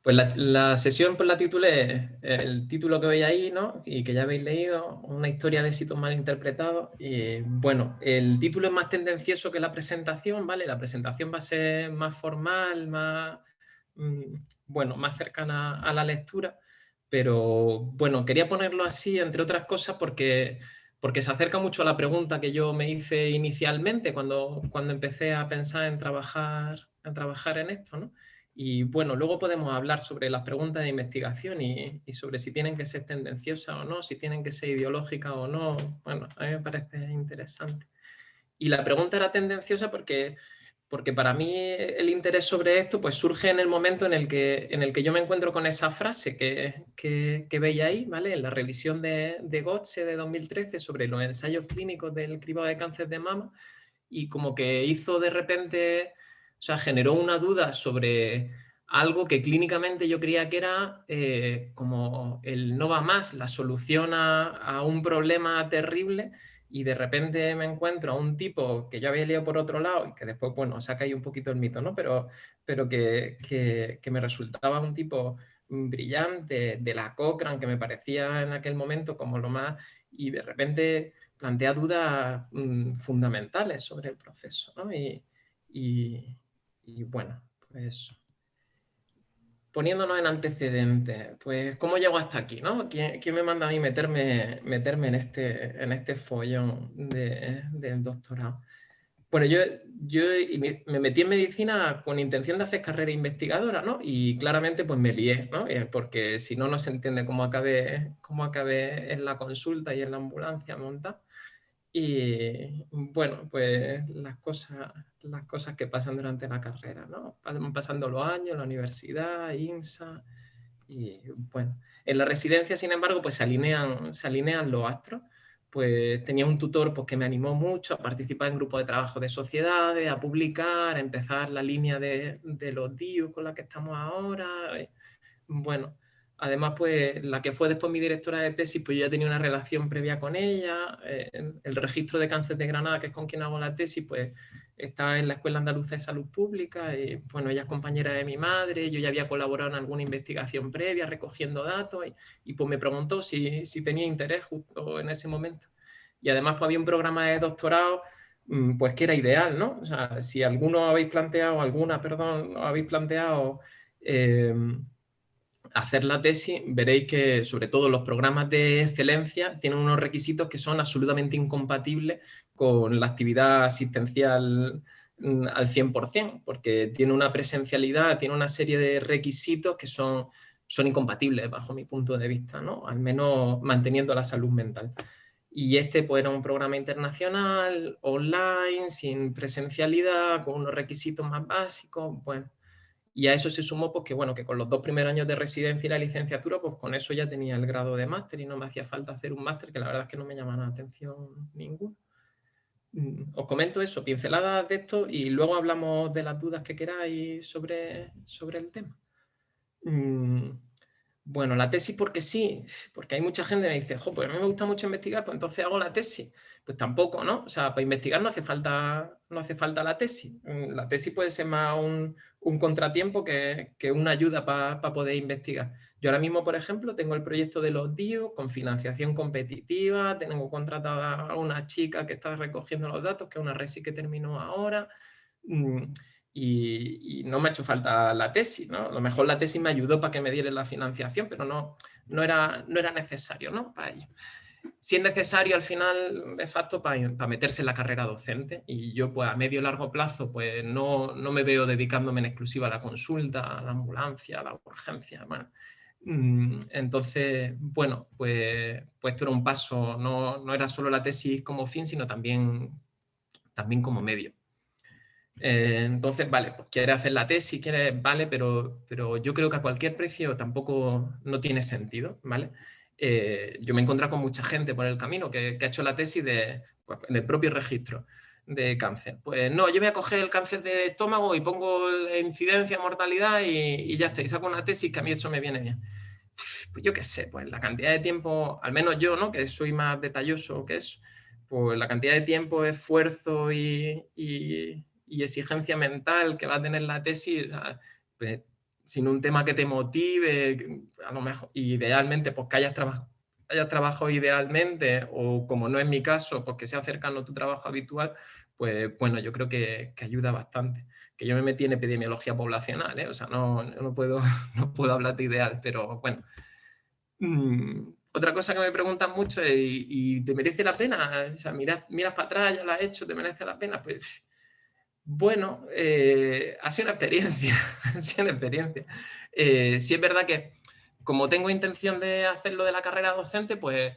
Pues la sesión pues la titulé, el título que veis ahí, ¿no? Y que ya habéis leído, una historia de éxitos mal interpretados. Y bueno, el título es más tendencioso que la presentación, ¿vale? La presentación va a ser más formal, más, bueno, más cercana a la lectura. Pero bueno, quería ponerlo así, entre otras cosas, porque se acerca mucho a la pregunta que yo me hice inicialmente cuando empecé a pensar en trabajar en esto, ¿no? Y bueno, luego podemos hablar sobre las preguntas de investigación y sobre si tienen que ser tendenciosas o no, si tienen que ser ideológicas o no. Bueno, a mí me parece interesante. Y la pregunta era tendenciosa porque para mí el interés sobre esto pues surge en el momento en el que yo me encuentro con esa frase que veis ahí, ¿vale? En la revisión de Gotze de 2013 sobre los ensayos clínicos del cribado de cáncer de mama, y como que hizo de repente, o sea, generó una duda sobre algo que clínicamente yo creía que era como el no va más, la solución a un problema terrible, y de repente me encuentro a un tipo que yo había leído por otro lado y que después, bueno, saca ahí un poquito el mito, ¿no? Pero que me resultaba un tipo brillante, de la Cochrane, que me parecía en aquel momento como lo más, y de repente plantea dudas fundamentales sobre el proceso, ¿no? Y bueno, pues poniéndonos en antecedentes, pues ¿cómo llego hasta aquí, no? ¿Quién me manda a mí meterme en este follón del doctorado? Bueno, yo me metí en medicina con intención de hacer carrera investigadora, ¿no? Y claramente pues me lié, ¿no? Porque si no, no se entiende cómo acabé en la consulta y en la ambulancia montada. Y bueno, pues las cosas que pasan durante la carrera, ¿no? Van pasando los años, la universidad, INSA, y bueno, en la residencia, sin embargo, pues se alinean los astros. Pues tenía un tutor pues, que me animó mucho a participar en grupos de trabajo de sociedades, a publicar, a empezar la línea de los DIU con la que estamos ahora. Bueno, además, pues la que fue después mi directora de tesis, pues yo ya tenía una relación previa con ella. El registro de cáncer de Granada, que es con quien hago la tesis, pues está en la Escuela Andaluza de Salud Pública. Y bueno, ella es compañera de mi madre, yo ya había colaborado en alguna investigación previa recogiendo datos, y pues me preguntó si tenía interés justo en ese momento. Y además pues había un programa de doctorado pues que era ideal, ¿no? O sea, si alguno habéis planteado, habéis planteado hacer la tesis, veréis que sobre todo los programas de excelencia tienen unos requisitos que son absolutamente incompatibles con la actividad asistencial al 100%, porque tiene una presencialidad, tiene una serie de requisitos que son incompatibles bajo mi punto de vista, ¿no? Al menos manteniendo la salud mental. Y este pues era un programa internacional, online, sin presencialidad, con unos requisitos más básicos, bueno. Y a eso se sumó pues, que, bueno, que con los 2 primeros años de residencia y la licenciatura, pues con eso ya tenía el grado de máster y no me hacía falta hacer un máster, que la verdad es que no me llama la atención ninguno. Os comento eso, pinceladas de esto, y luego hablamos de las dudas que queráis sobre el tema. Bueno, la tesis porque sí, porque hay mucha gente que me dice, pues a mí me gusta mucho investigar, pues entonces hago la tesis. Pues tampoco, ¿no? O sea, para investigar no hace falta la tesis. La tesis puede ser más un contratiempo que una ayuda para poder investigar. Yo ahora mismo, por ejemplo, tengo el proyecto de los DIU con financiación competitiva, tengo contratada a una chica que está recogiendo los datos, que es una resi que terminó ahora. Y no me ha hecho falta la tesis, ¿no? A lo mejor la tesis me ayudó para que me dieran la financiación, pero no era necesario, ¿no? Para ello. Si es necesario al final, de facto, para meterse en la carrera docente, y yo pues a medio y largo plazo pues no me veo dedicándome en exclusiva a la consulta, a la ambulancia, a la urgencia, bueno. Entonces, bueno, pues esto era un paso, no era solo la tesis como fin, sino también como medio. Entonces, vale, pues quieres hacer la tesis, vale, pero yo creo que a cualquier precio tampoco no tiene sentido, ¿vale? Yo me he encontrado con mucha gente por el camino que ha hecho la tesis pues, del propio registro de cáncer. Pues no, yo voy a coger el cáncer de estómago y pongo la incidencia, mortalidad y ya está, y saco una tesis que a mí eso me viene bien. Pues yo qué sé, pues la cantidad de tiempo, al menos yo, ¿no? Que soy más detalloso que eso, pues la cantidad de tiempo, esfuerzo y exigencia mental que va a tener la tesis, pues sin un tema que te motive, a lo mejor, idealmente, pues que hayas trabajado idealmente, o como no es mi caso, pues que sea cercano a tu trabajo habitual, pues bueno, yo creo que ayuda bastante. Que yo me metí en epidemiología poblacional, ¿eh? O sea, no puedo, no puedo hablar de ideal, pero bueno. Otra cosa que me preguntan mucho es, ¿y te merece la pena? O sea, miras para atrás, ya lo has hecho, ¿te merece la pena? Pues bueno, ha sido una experiencia, ha sido una experiencia. Sí es verdad que como tengo intención de hacerlo de la carrera docente, pues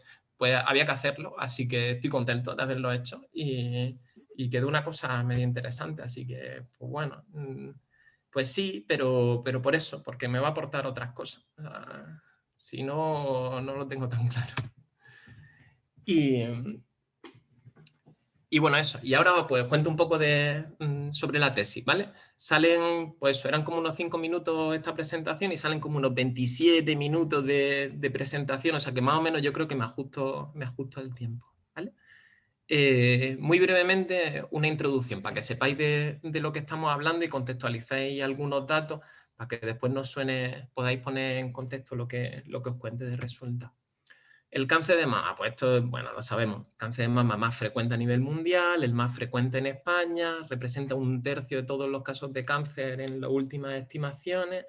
había que hacerlo, así que estoy contento de haberlo hecho y quedó una cosa medio interesante, así que, pues bueno, pues sí, pero por eso, porque me va a aportar otras cosas. O sea, si no, no lo tengo tan claro. Y bueno, eso. Y ahora pues cuento un poco sobre la tesis, ¿vale? Salen, pues eran como unos 5 minutos esta presentación y salen como unos 27 minutos de presentación, o sea que más o menos yo creo que me ajusto al tiempo, ¿vale? Muy brevemente, una introducción para que sepáis de lo que estamos hablando y contextualizáis algunos datos para que después no suene, podáis poner en contexto lo que os cuente de resultados. El cáncer de mama, pues esto, bueno, lo sabemos, el cáncer de mama más frecuente a nivel mundial, el más frecuente en España, representa 1/3 de todos los casos de cáncer en las últimas estimaciones.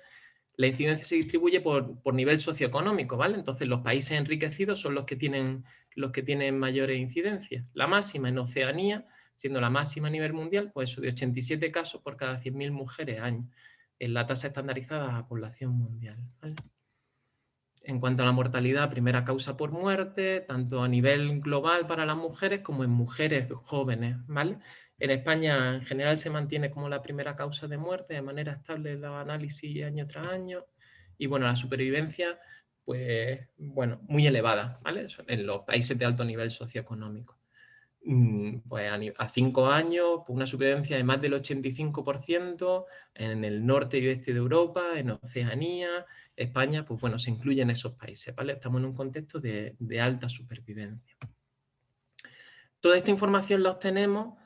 La incidencia se distribuye por nivel socioeconómico, ¿vale? Entonces los países enriquecidos son los que tienen mayores incidencias. La máxima en Oceanía, siendo la máxima a nivel mundial, pues eso de 87 casos por cada 100.000 mujeres año, en la tasa estandarizada a población mundial, ¿vale? En cuanto a la mortalidad, primera causa por muerte, tanto a nivel global para las mujeres como en mujeres jóvenes, ¿vale? En España, en general, se mantiene como la primera causa de muerte de manera estable en los análisis año tras año. Y bueno, la supervivencia, pues, bueno, muy elevada, ¿vale? En los países de alto nivel socioeconómico. Pues a 5 años, pues una supervivencia de más del 85% en el norte y oeste de Europa, en Oceanía, España, pues bueno, se incluyen esos países, ¿vale? Estamos en un contexto de alta supervivencia. Toda esta información la obtenemos,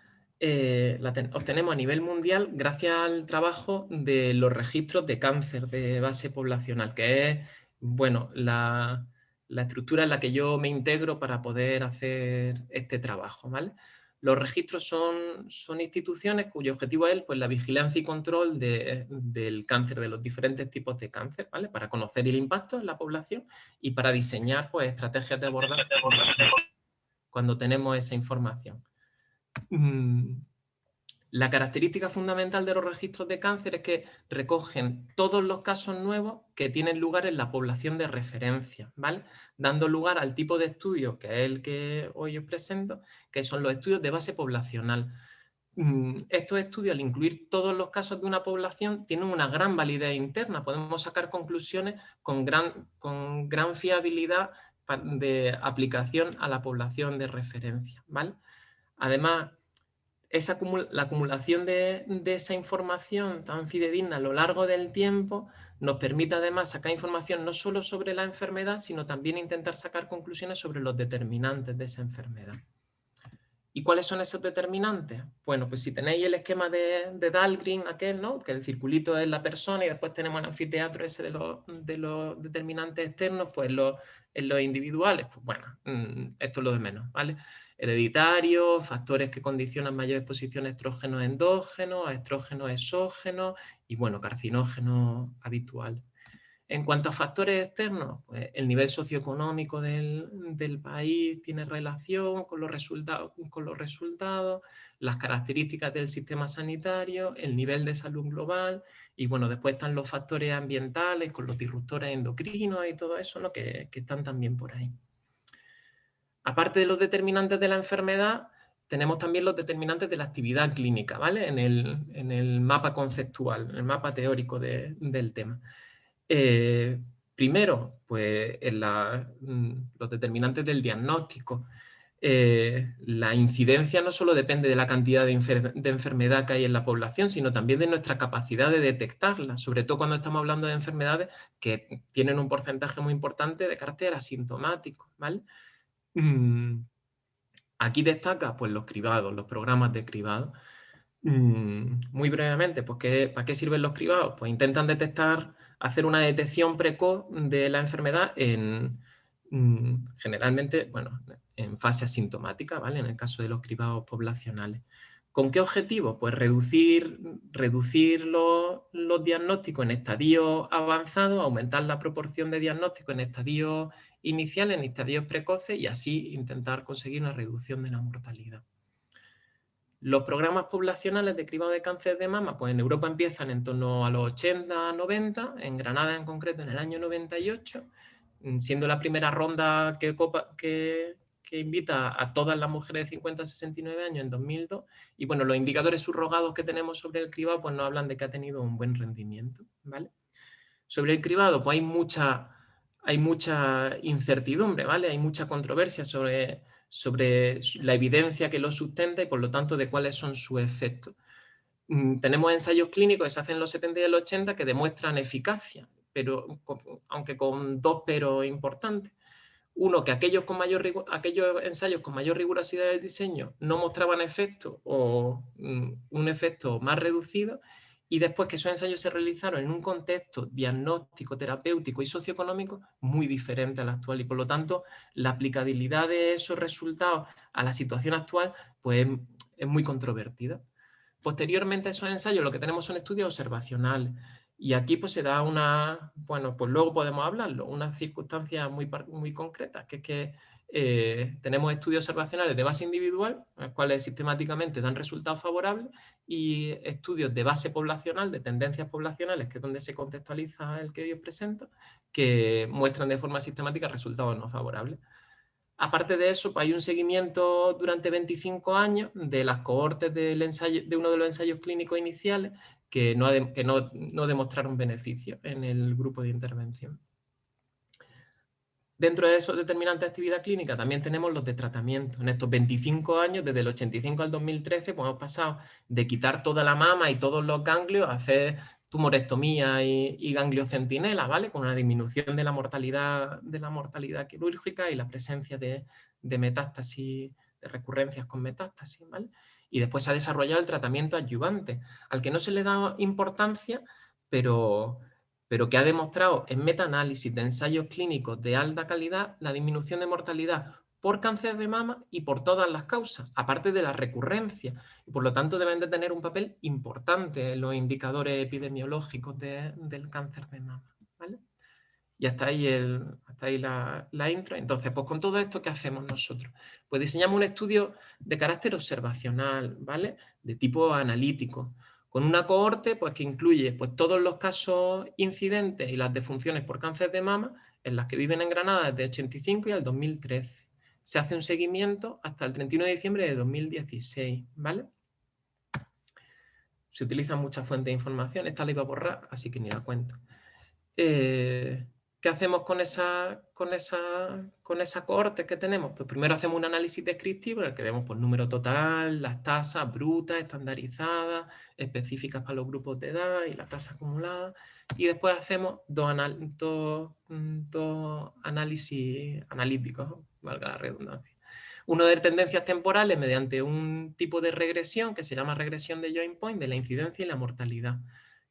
obtenemos a nivel mundial gracias al trabajo de los registros de cáncer de base poblacional, que es, bueno, la estructura en la que yo me integro para poder hacer este trabajo, ¿vale? Los registros son instituciones cuyo objetivo es pues, la vigilancia y control del cáncer, de los diferentes tipos de cáncer, ¿vale? Para conocer el impacto en la población y para diseñar pues, estrategias de abordaje cuando tenemos esa información. La característica fundamental de los registros de cáncer es que recogen todos los casos nuevos que tienen lugar en la población de referencia, ¿vale? Dando lugar al tipo de estudio que es el que hoy os presento, que son los estudios de base poblacional. Estos estudios, al incluir todos los casos de una población, tienen una gran validez interna. Podemos sacar conclusiones con gran fiabilidad de aplicación a la población de referencia, ¿vale? Además, la acumulación de esa información tan fidedigna a lo largo del tiempo nos permite además sacar información no solo sobre la enfermedad, sino también intentar sacar conclusiones sobre los determinantes de esa enfermedad. ¿Y cuáles son esos determinantes? Bueno, pues si tenéis el esquema de Dahlgren, aquel, ¿no? Que el circulito es la persona y después tenemos el anfiteatro ese de los determinantes externos, pues en los individuales, pues bueno, esto es lo de menos, ¿vale? Hereditario, factores que condicionan mayor exposición a estrógenos endógenos, a estrógenos exógenos y, bueno, carcinógenos habituales. En cuanto a factores externos, pues el nivel socioeconómico del país tiene relación con los resultados, las características del sistema sanitario, el nivel de salud global y bueno, después están los factores ambientales con los disruptores endocrinos y todo eso, ¿no? que están también por ahí. Aparte de los determinantes de la enfermedad, tenemos también los determinantes de la actividad clínica, ¿vale? En el mapa conceptual, en el mapa teórico del tema. Primero, pues los determinantes del diagnóstico. La incidencia no solo depende de la cantidad de enfermedad que hay en la población, sino también de nuestra capacidad de detectarla, sobre todo cuando estamos hablando de enfermedades que tienen un porcentaje muy importante de carácter asintomático, ¿vale? Aquí destaca pues, los cribados, los programas de cribado. Muy brevemente, pues, ¿para qué sirven los cribados? Pues intentan detectar hacer una detección precoz de la enfermedad generalmente, bueno, en fase asintomática, ¿vale? En el caso de los cribados poblacionales. ¿Con qué objetivo? Pues reducir los diagnósticos en estadios avanzados, aumentar la proporción de diagnósticos en estadios iniciales, en estadios precoces, y así intentar conseguir una reducción de la mortalidad. Los programas poblacionales de cribado de cáncer de mama, pues en Europa empiezan en torno a los 80, 90, en Granada en concreto en el año 98, siendo la primera ronda que invita a todas las mujeres de 50 a 69 años en 2002. Y bueno, los indicadores subrogados que tenemos sobre el cribado pues nos hablan de que ha tenido un buen rendimiento, ¿vale? Sobre el cribado pues hay mucha incertidumbre, ¿vale? Hay mucha controversia sobre la evidencia que lo sustenta y por lo tanto de cuáles son sus efectos. Tenemos ensayos clínicos que se hacen en los 70 y el 80 que demuestran eficacia, pero aunque con dos peros importantes. Uno, que aquellos ensayos con mayor rigurosidad del diseño no mostraban efecto o un efecto más reducido, y después que esos ensayos se realizaron en un contexto diagnóstico, terapéutico y socioeconómico muy diferente al actual, y por lo tanto la aplicabilidad de esos resultados a la situación actual pues, es muy controvertida. Posteriormente a esos ensayos lo que tenemos son estudios observacionales, y aquí pues se da una, bueno, pues luego podemos hablarlo, unas circunstancias muy concretas, que es que tenemos estudios observacionales de base individual, los cuales sistemáticamente dan resultados favorables, y estudios de base poblacional, de tendencias poblacionales, que es donde se contextualiza el que hoy os presento, que muestran de forma sistemática resultados no favorables. Aparte de eso, pues hay un seguimiento durante 25 años de las cohortes de uno de los ensayos clínicos iniciales que no demostraron beneficio en el grupo de intervención. Dentro de esos determinantes de actividad clínica también tenemos los de tratamiento. En estos 25 años, desde el 85 al 2013, pues hemos pasado de quitar toda la mama y todos los ganglios a hacer tumorectomía y ganglios centinela, ¿vale? Con una disminución de la mortalidad quirúrgica y la presencia de metástasis, de recurrencias con metástasis, ¿vale? Y después se ha desarrollado el tratamiento adyuvante, al que no se le da importancia, pero que ha demostrado en metaanálisis de ensayos clínicos de alta calidad la disminución de mortalidad por cáncer de mama y por todas las causas, aparte de la recurrencia. Y por lo tanto deben de tener un papel importante en los indicadores epidemiológicos del cáncer de mama, ¿vale? Y hasta ahí la intro. Entonces, pues con todo esto, ¿qué hacemos nosotros? Pues diseñamos un estudio de carácter observacional, ¿vale? De tipo analítico, con una cohorte pues, que incluye pues, todos los casos incidentes y las defunciones por cáncer de mama en las que viven en Granada desde 85 y al 2013. Se hace un seguimiento hasta el 31 de diciembre de 2016, ¿vale? Se utilizan muchas fuentes de información, esta la iba a borrar, así que ni la cuento. ¿Qué hacemos con esa cohorte que tenemos? Pues primero hacemos un análisis descriptivo en el que vemos pues, número total, las tasas brutas, estandarizadas, específicas para los grupos de edad y la tasa acumulada. Y después hacemos dos análisis analíticos, valga la redundancia. Uno de tendencias temporales mediante un tipo de regresión que se llama regresión de joint point de la incidencia y la mortalidad,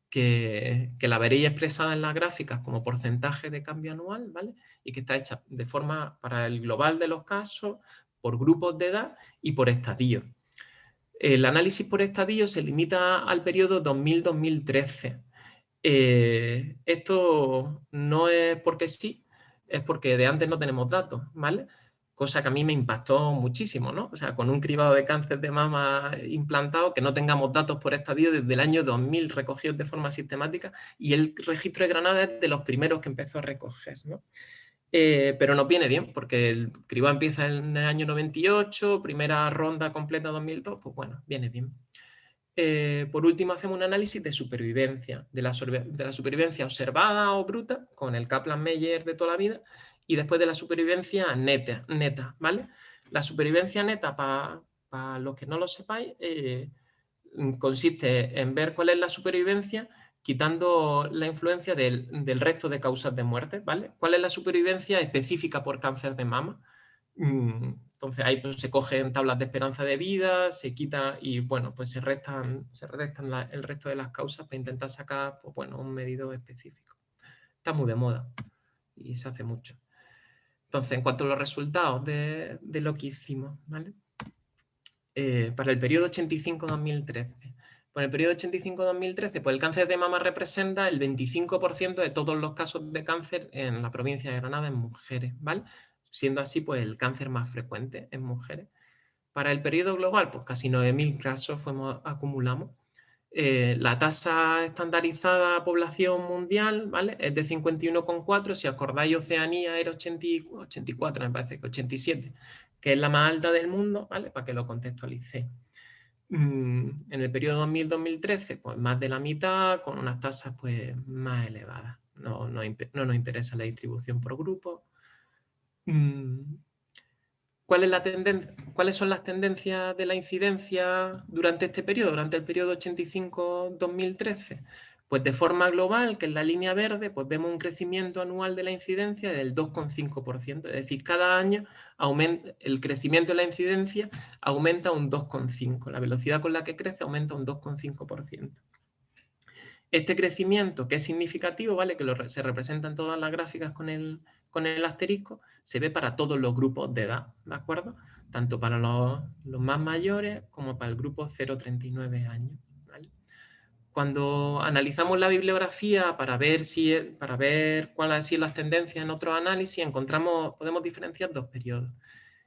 que la veréis expresada en las gráficas como porcentaje de cambio anual, ¿vale? Y que está hecha de forma para el global de los casos, por grupos de edad y por estadio. El análisis por estadio se limita al periodo 2000-2013. Esto no es porque sí, es porque de antes no tenemos datos, ¿vale? Cosa que a mí me impactó muchísimo, ¿no? O sea, con un cribado de cáncer de mama implantado, que no tengamos datos por estadio desde el año 2000 recogidos de forma sistemática, y el registro de Granada es de los primeros que empezó a recoger, ¿no? Pero nos viene bien, porque el cribado empieza en el año 98, primera ronda completa 2002, pues bueno, viene bien. Por último, hacemos un análisis de supervivencia, de la supervivencia observada o bruta, con el Kaplan-Meier de toda la vida, y después de la supervivencia neta, ¿vale? La supervivencia neta, para los que no lo sepáis, consiste en ver cuál es la supervivencia quitando la influencia del resto de causas de muerte, ¿vale? ¿Cuál es la supervivencia específica por cáncer de mama? Entonces ahí pues, se cogen tablas de esperanza de vida, se quita y bueno, pues se restan el resto de las causas para intentar sacar pues, bueno, un medido específico. está muy de moda y se hace mucho. Entonces, en cuanto a los resultados de lo que hicimos, ¿vale? Para el periodo 85-2013. Para el periodo 85-2013, pues el cáncer de mama representa el 25% de todos los casos de cáncer en la provincia de Granada en mujeres, ¿vale? Siendo así, pues el cáncer más frecuente en mujeres. Para el periodo global, pues casi 9.000 casos acumulamos. La tasa estandarizada población mundial, ¿vale? Es de 51,4. Si acordáis, Oceanía era 84, me parece que 87, que es la más alta del mundo, ¿vale? Para que lo contextualicéis. En el periodo 2000-2013, pues más de la mitad, con unas tasas pues más elevadas. No nos interesa la distribución por grupo. ¿Cuáles son las tendencias de la incidencia durante este periodo, durante el periodo 85-2013? Pues de forma global, que en la línea verde, pues vemos un crecimiento anual de la incidencia del 2,5%. Es decir, cada año el crecimiento de la incidencia aumenta un 2,5%. La velocidad con la que crece aumenta un 2,5%. Este crecimiento, que es significativo, ¿vale? Que se representa en todas las gráficas con el asterisco, se ve para todos los grupos de edad, ¿de acuerdo? Tanto para los más mayores como para el grupo 0-39 años, ¿vale? Cuando analizamos la bibliografía para ver cuáles han sido las tendencias en otros análisis, podemos diferenciar dos periodos.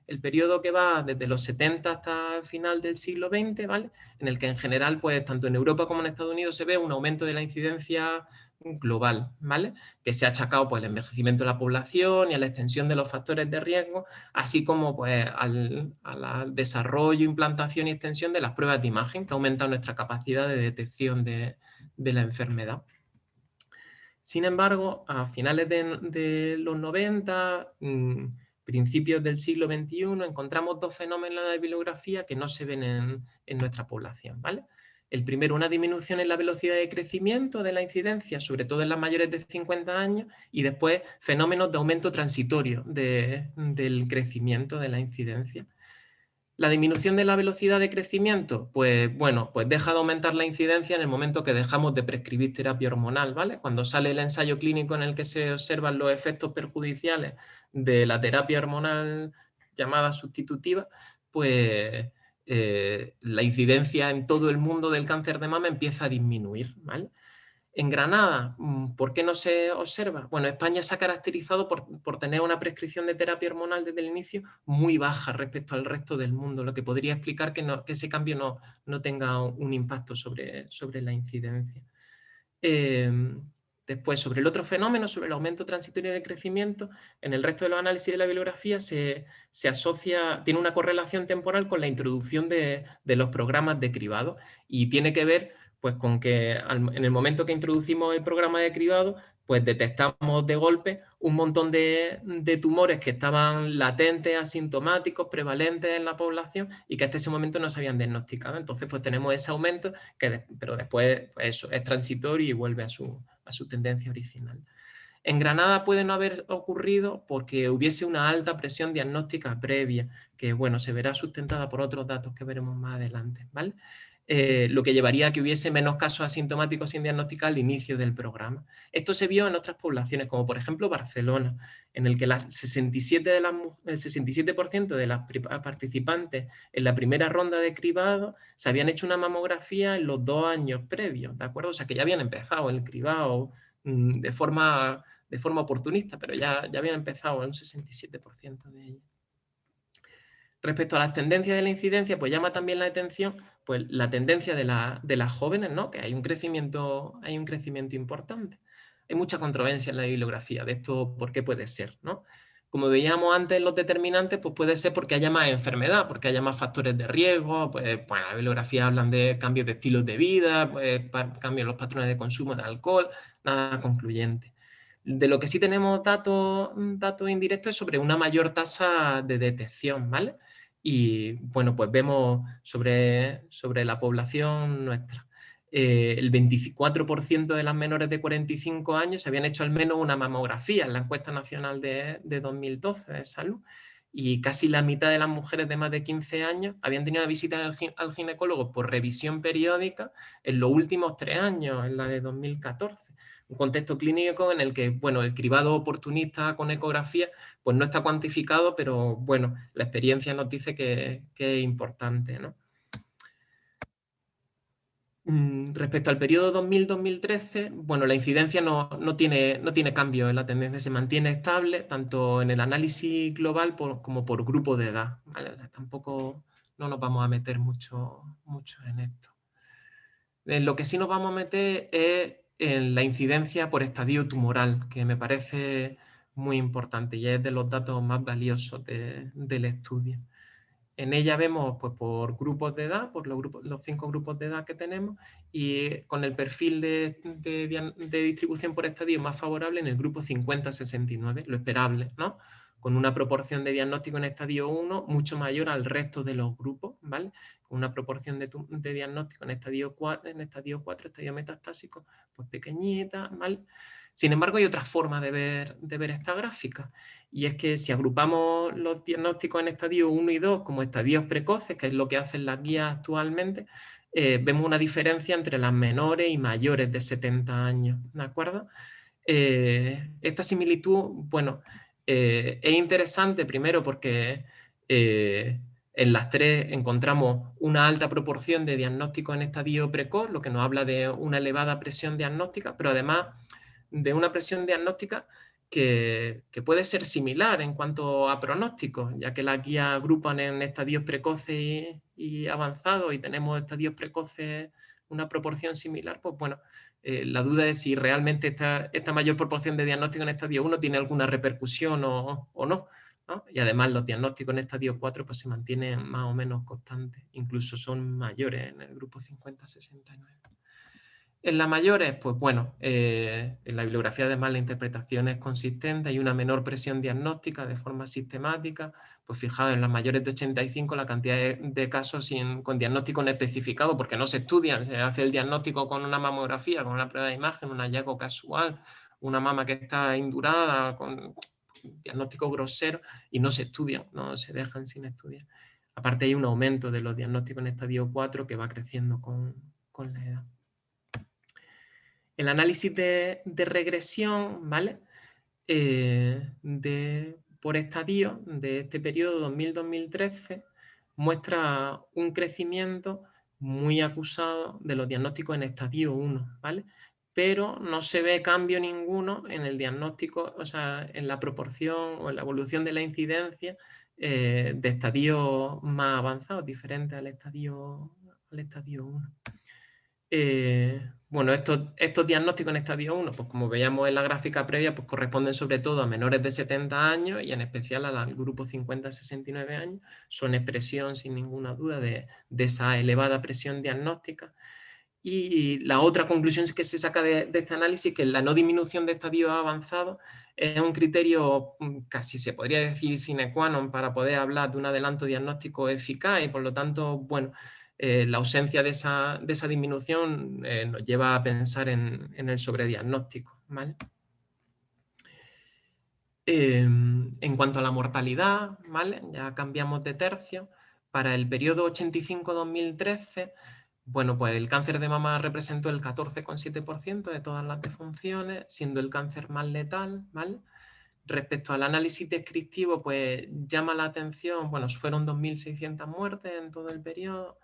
El periodo que va desde los 70 hasta el final del siglo XX, ¿vale? En el que en general, pues tanto en Europa como en Estados Unidos se ve un aumento de la incidencia global, ¿vale? Que se ha achacado pues, al envejecimiento de la población y a la extensión de los factores de riesgo, así como pues, al desarrollo, implantación y extensión de las pruebas de imagen, que ha aumentado nuestra capacidad de detección de la enfermedad. Sin embargo, a finales de los 90, principios del siglo XXI, encontramos dos fenómenos en la bibliografía que no se ven en nuestra población, ¿vale? El primero, una disminución en la velocidad de crecimiento de la incidencia, sobre todo en las mayores de 50 años, y después fenómenos de aumento transitorio del crecimiento de la incidencia. La disminución de la velocidad de crecimiento, pues bueno, pues deja de aumentar la incidencia en el momento que dejamos de prescribir terapia hormonal, ¿vale? Cuando sale el ensayo clínico en el que se observan los efectos perjudiciales de la terapia hormonal llamada sustitutiva, pues la incidencia en todo el mundo del cáncer de mama empieza a disminuir, ¿vale? En Granada, ¿por qué no se observa? Bueno, España se ha caracterizado por tener una prescripción de terapia hormonal desde el inicio muy baja respecto al resto del mundo, lo que podría explicar que ese cambio no tenga un impacto sobre la incidencia. Después, sobre el otro fenómeno, sobre el aumento transitorio del crecimiento, en el resto de los análisis de la bibliografía se asocia, tiene una correlación temporal con la introducción de los programas de cribado y tiene que ver pues con que en el momento que introducimos el programa de cribado, pues detectamos de golpe un montón de tumores que estaban latentes, asintomáticos, prevalentes en la población y que hasta ese momento no se habían diagnosticado. Entonces, pues tenemos ese aumento, pero después pues eso, es transitorio y vuelve a su tendencia original. En Granada puede no haber ocurrido porque hubiese una alta presión diagnóstica previa, que bueno, se verá sustentada por otros datos que veremos más adelante, ¿vale? Lo que llevaría a que hubiese menos casos asintomáticos sin diagnosticar al inicio del programa. Esto se vio en otras poblaciones, como por ejemplo Barcelona, en el que el 67% de las participantes en la primera ronda de cribado se habían hecho una mamografía en los 2 años previos, ¿de acuerdo? O sea, que ya habían empezado el cribado de forma oportunista, pero ya habían empezado en un 67% de ellas. Respecto a las tendencias de la incidencia, pues llama también la atención pues, la tendencia de las jóvenes, ¿no? Que hay un crecimiento importante. Hay mucha controversia en la bibliografía de esto, por qué puede ser, ¿no? Como veíamos antes, los determinantes, pues puede ser porque haya más enfermedad, porque haya más factores de riesgo, pues bueno, la bibliografía hablan de cambios de estilos de vida, pues, cambios en los patrones de consumo de alcohol, nada concluyente. De lo que sí tenemos datos indirectos es sobre una mayor tasa de detección, ¿vale? Y bueno, pues vemos sobre la población nuestra. El 24% de las menores de 45 años se habían hecho al menos una mamografía en la encuesta nacional de 2012 de salud y casi la mitad de las mujeres de más de 15 años habían tenido una visita al ginecólogo por revisión periódica en los últimos 3 años, en la de 2014. Un contexto clínico en el que, bueno, el cribado oportunista con ecografía pues no está cuantificado, pero bueno, la experiencia nos dice que es importante, ¿no? Respecto al periodo 2000-2013, bueno, la incidencia no tiene cambio en la tendencia, se mantiene estable tanto en el análisis global como por grupo de edad, ¿vale? Tampoco no nos vamos a meter mucho en esto. En lo que sí nos vamos a meter es en la incidencia por estadio tumoral, que me parece muy importante y es de los datos más valiosos del estudio. En ella vemos pues, por grupos de edad, por los 5 grupos de edad que tenemos, y con el perfil de distribución por estadio más favorable en el grupo 50-69, lo esperable, ¿no? Con una proporción de diagnóstico en estadio 1 mucho mayor al resto de los grupos, ¿vale? Con una proporción de diagnóstico en estadio 4, estadio metastásico, pues pequeñita, ¿vale? Sin embargo, hay otra forma de ver esta gráfica, y es que si agrupamos los diagnósticos en estadio 1 y 2 como estadios precoces, que es lo que hacen las guías actualmente, vemos una diferencia entre las menores y mayores de 70 años, ¿de acuerdo? Esta similitud, bueno, es interesante primero porque en las tres encontramos una alta proporción de diagnósticos en estadio precoz, lo que nos habla de una elevada presión diagnóstica, pero además de una presión diagnóstica que puede ser similar en cuanto a pronósticos, ya que las guías agrupan en estadios precoces y avanzados y tenemos estadios precoces una proporción similar, pues bueno, la duda es si realmente esta mayor proporción de diagnóstico en estadio 1 tiene alguna repercusión o no, ¿no? Y además los diagnósticos en estadio 4 pues, se mantienen más o menos constantes, incluso son mayores en el grupo 50-69. En las mayores, pues bueno, en la bibliografía además la interpretación es consistente, hay una menor presión diagnóstica de forma sistemática, pues fijaos, en las mayores de 85 la cantidad de casos con diagnóstico no especificado, porque no se estudian, se hace el diagnóstico con una mamografía, con una prueba de imagen, un hallazgo casual, una mama que está indurada, con diagnóstico grosero, y no se estudian, no se dejan sin estudiar. Aparte hay un aumento de los diagnósticos en estadio 4 que va creciendo con la edad. El análisis de regresión, ¿vale? Por estadio de este periodo 2000-2013 muestra un crecimiento muy acusado de los diagnósticos en estadio 1, ¿vale? Pero no se ve cambio ninguno en el diagnóstico, o sea, en la proporción o en la evolución de la incidencia de estadios más avanzados, diferentes al estadio 1. Bueno, estos diagnósticos en estadio 1, pues como veíamos en la gráfica previa, pues corresponden sobre todo a menores de 70 años y en especial al grupo 50-69 años. Son expresión, sin ninguna duda, de esa elevada presión diagnóstica. Y la otra conclusión que se saca de este análisis es que la no disminución de estadios avanzados es un criterio casi se podría decir sine qua non para poder hablar de un adelanto diagnóstico eficaz y por lo tanto, bueno, la ausencia de esa disminución nos lleva a pensar en el sobrediagnóstico, ¿vale? En cuanto a la mortalidad, ¿vale? Ya cambiamos de tercio. Para el periodo 85-2013, bueno, pues el cáncer de mama representó el 14,7% de todas las defunciones, siendo el cáncer más letal, ¿vale? Respecto al análisis descriptivo, pues llama la atención, bueno, fueron 2.600 muertes en todo el periodo,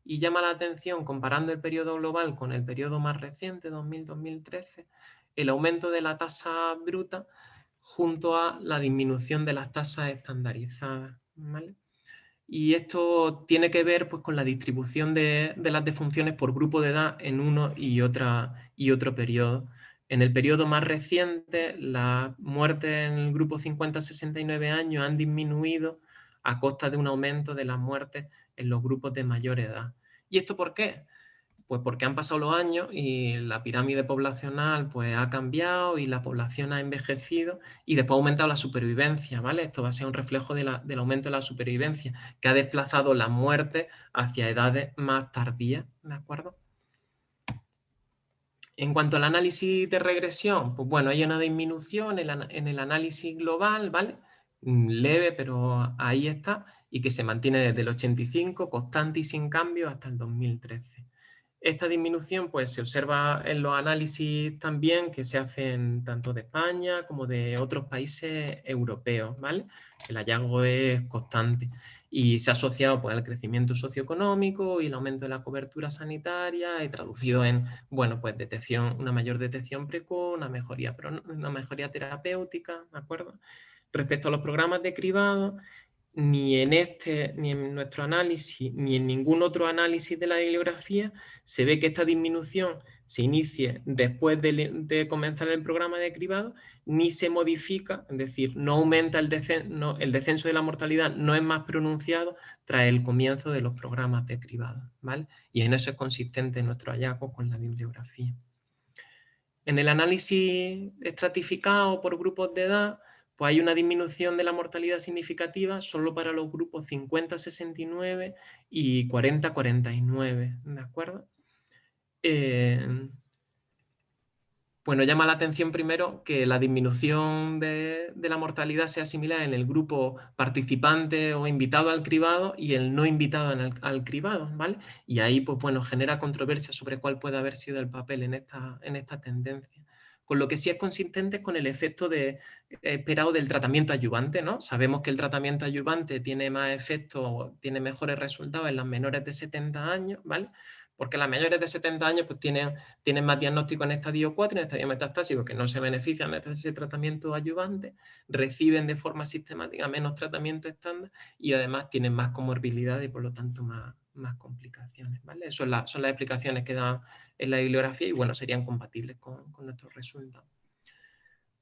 y llama la atención, comparando el periodo global con el periodo más reciente, 2000-2013, el aumento de la tasa bruta junto a la disminución de las tasas estandarizadas, ¿vale? Y esto tiene que ver pues, con la distribución de las defunciones por grupo de edad en uno y otro periodo. En el periodo más reciente, las muertes en el grupo 50-69 años han disminuido a costa de un aumento de las muertes en los grupos de mayor edad. ¿Y esto por qué? Pues porque han pasado los años y la pirámide poblacional pues, ha cambiado y la población ha envejecido y después ha aumentado la supervivencia, ¿vale? Esto va a ser un reflejo del aumento de la supervivencia, que ha desplazado la muerte hacia edades más tardías, ¿de acuerdo? En cuanto al análisis de regresión, pues bueno, hay una disminución en el análisis global, ¿vale? Leve, pero ahí está, y que se mantiene desde el 85, constante y sin cambio, hasta el 2013. Esta disminución pues, se observa en los análisis también que se hacen tanto de España como de otros países europeos, ¿vale? El hallazgo es constante y se ha asociado pues, al crecimiento socioeconómico y el aumento de la cobertura sanitaria y traducido en, bueno, pues una mayor detección precoz, una mejoría terapéutica, ¿de acuerdo? Respecto a los programas de cribado, ni en nuestro análisis, ni en ningún otro análisis de la bibliografía se ve que esta disminución se inicie después de comenzar el programa de cribado, ni se modifica, es decir, no aumenta el descenso de la mortalidad, no es más pronunciado tras el comienzo de los programas de cribado, ¿vale? Y en eso es consistente nuestro hallazgo con la bibliografía. En el análisis estratificado por grupos de edad, pues hay una disminución de la mortalidad significativa solo para los grupos 50-69 y 40-49, ¿de acuerdo? Bueno, llama la atención primero que la disminución de la mortalidad sea similar en el grupo participante o invitado al cribado y el no invitado al cribado, ¿vale? Y ahí, pues bueno, genera controversia sobre cuál puede haber sido el papel en esta tendencia. Con lo que sí es consistente con el efecto esperado del tratamiento adyuvante, ¿no? Sabemos que el tratamiento adyuvante tiene más efecto, tiene mejores resultados en las menores de 70 años, ¿vale? Porque las mayores de 70 años pues tienen más diagnóstico en estadio 4, en estadio metastásico, que no se benefician de ese tratamiento adyuvante, reciben de forma sistemática menos tratamiento estándar y además tienen más comorbilidades y por lo tanto más complicaciones, ¿vale? Eso son las explicaciones que dan en la bibliografía y bueno, serían compatibles con nuestros resultados.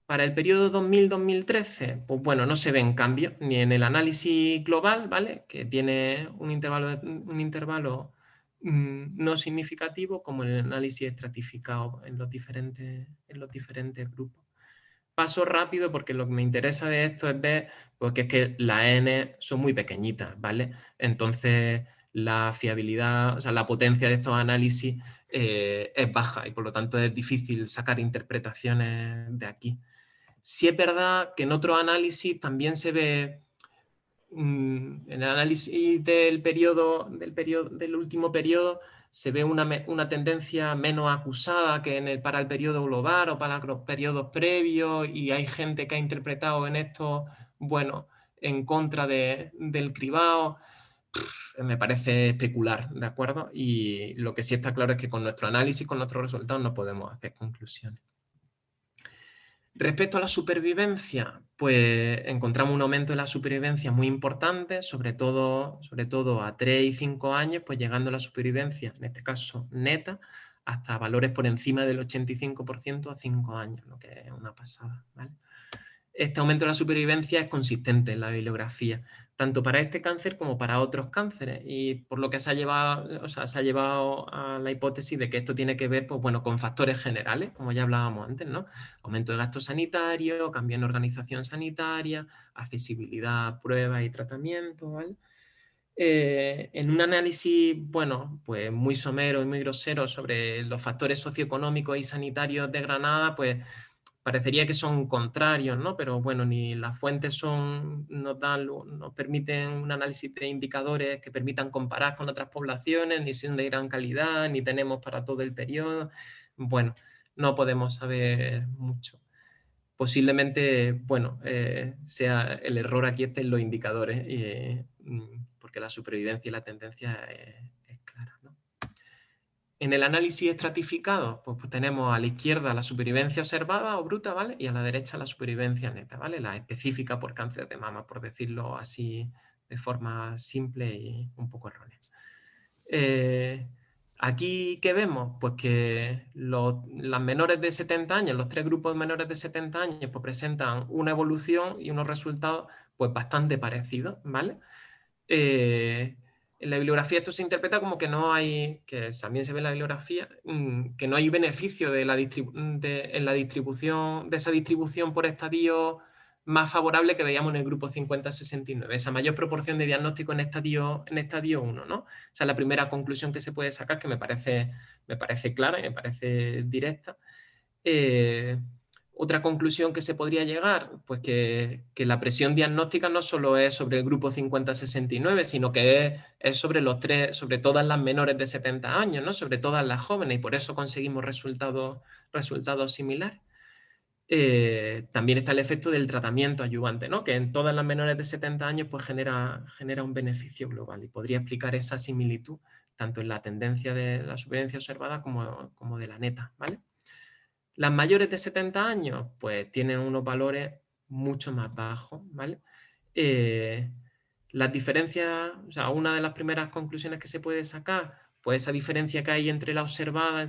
Para el periodo 2000-2013, pues bueno, no se ven cambios ni en el análisis global, ¿vale? Que tiene un intervalo no significativo, como en el análisis estratificado en los diferentes grupos. Paso rápido porque lo que me interesa de esto es ver porque es que las N son muy pequeñitas, ¿vale? Entonces la fiabilidad, o sea, la potencia de estos análisis es baja y por lo tanto es difícil sacar interpretaciones de aquí. Sí es verdad que en otro análisis también se ve, en el análisis del último periodo, se ve una tendencia menos acusada que para el periodo global o para los periodos previos y hay gente que ha interpretado en esto, bueno, en contra del cribado. Me parece especular, ¿de acuerdo? Y lo que sí está claro es que con nuestro análisis, con nuestros resultados, no podemos hacer conclusiones. Respecto a la supervivencia, pues encontramos un aumento de la supervivencia muy importante, sobre todo a 3 y 5 años, pues llegando a la supervivencia, en este caso neta, hasta valores por encima del 85% a 5 años, lo que es una pasada, ¿vale? Este aumento de la supervivencia es consistente en la bibliografía, tanto para este cáncer como para otros cánceres, y por lo que se ha llevado a la hipótesis de que esto tiene que ver, pues, bueno, con factores generales, como ya hablábamos antes, ¿no? Aumento de gasto sanitario, cambio en organización sanitaria, accesibilidad a pruebas y tratamientos, ¿vale? En un análisis, bueno, pues muy somero y muy grosero sobre los factores socioeconómicos y sanitarios de Granada, pues parecería que son contrarios, ¿no? Pero bueno, ni las fuentes nos permiten un análisis de indicadores que permitan comparar con otras poblaciones, ni son de gran calidad, ni tenemos para todo el periodo. Bueno, no podemos saber mucho. Posiblemente, bueno, sea el error aquí en los indicadores, porque la supervivencia y la tendencia es clara, ¿no? En el análisis estratificado, pues tenemos a la izquierda la supervivencia observada o bruta, ¿vale? Y a la derecha la supervivencia neta, ¿vale? La específica por cáncer de mama, por decirlo así de forma simple y un poco errónea. Aquí, ¿qué vemos? Pues que las menores de 70 años, los 3 grupos menores de 70 años, pues presentan una evolución y unos resultados pues bastante parecidos, ¿vale? En la bibliografía esto se interpreta como que no hay, que también se ve en la bibliografía, que no hay beneficio en la distribución, de esa distribución por estadio más favorable que veíamos en el grupo 50-69, esa mayor proporción de diagnóstico en estadio 1, ¿no? Esa es la primera conclusión que se puede sacar, que me parece clara y me parece directa. Otra conclusión que se podría llegar, pues que la presión diagnóstica no solo es sobre el grupo 50-69, sino que es sobre sobre todas las menores de 70 años, ¿no? Sobre todas las jóvenes, y por eso conseguimos resultados similares. También está el efecto del tratamiento adyuvante, ¿no? Que en todas las menores de 70 años pues genera un beneficio global, y podría explicar esa similitud tanto en la tendencia de la supervivencia observada como de la neta, ¿vale? Las mayores de 70 años pues tienen unos valores mucho más bajos, ¿vale? Las diferencias, o sea, una de las primeras conclusiones que se puede sacar, pues esa diferencia que hay entre la observada,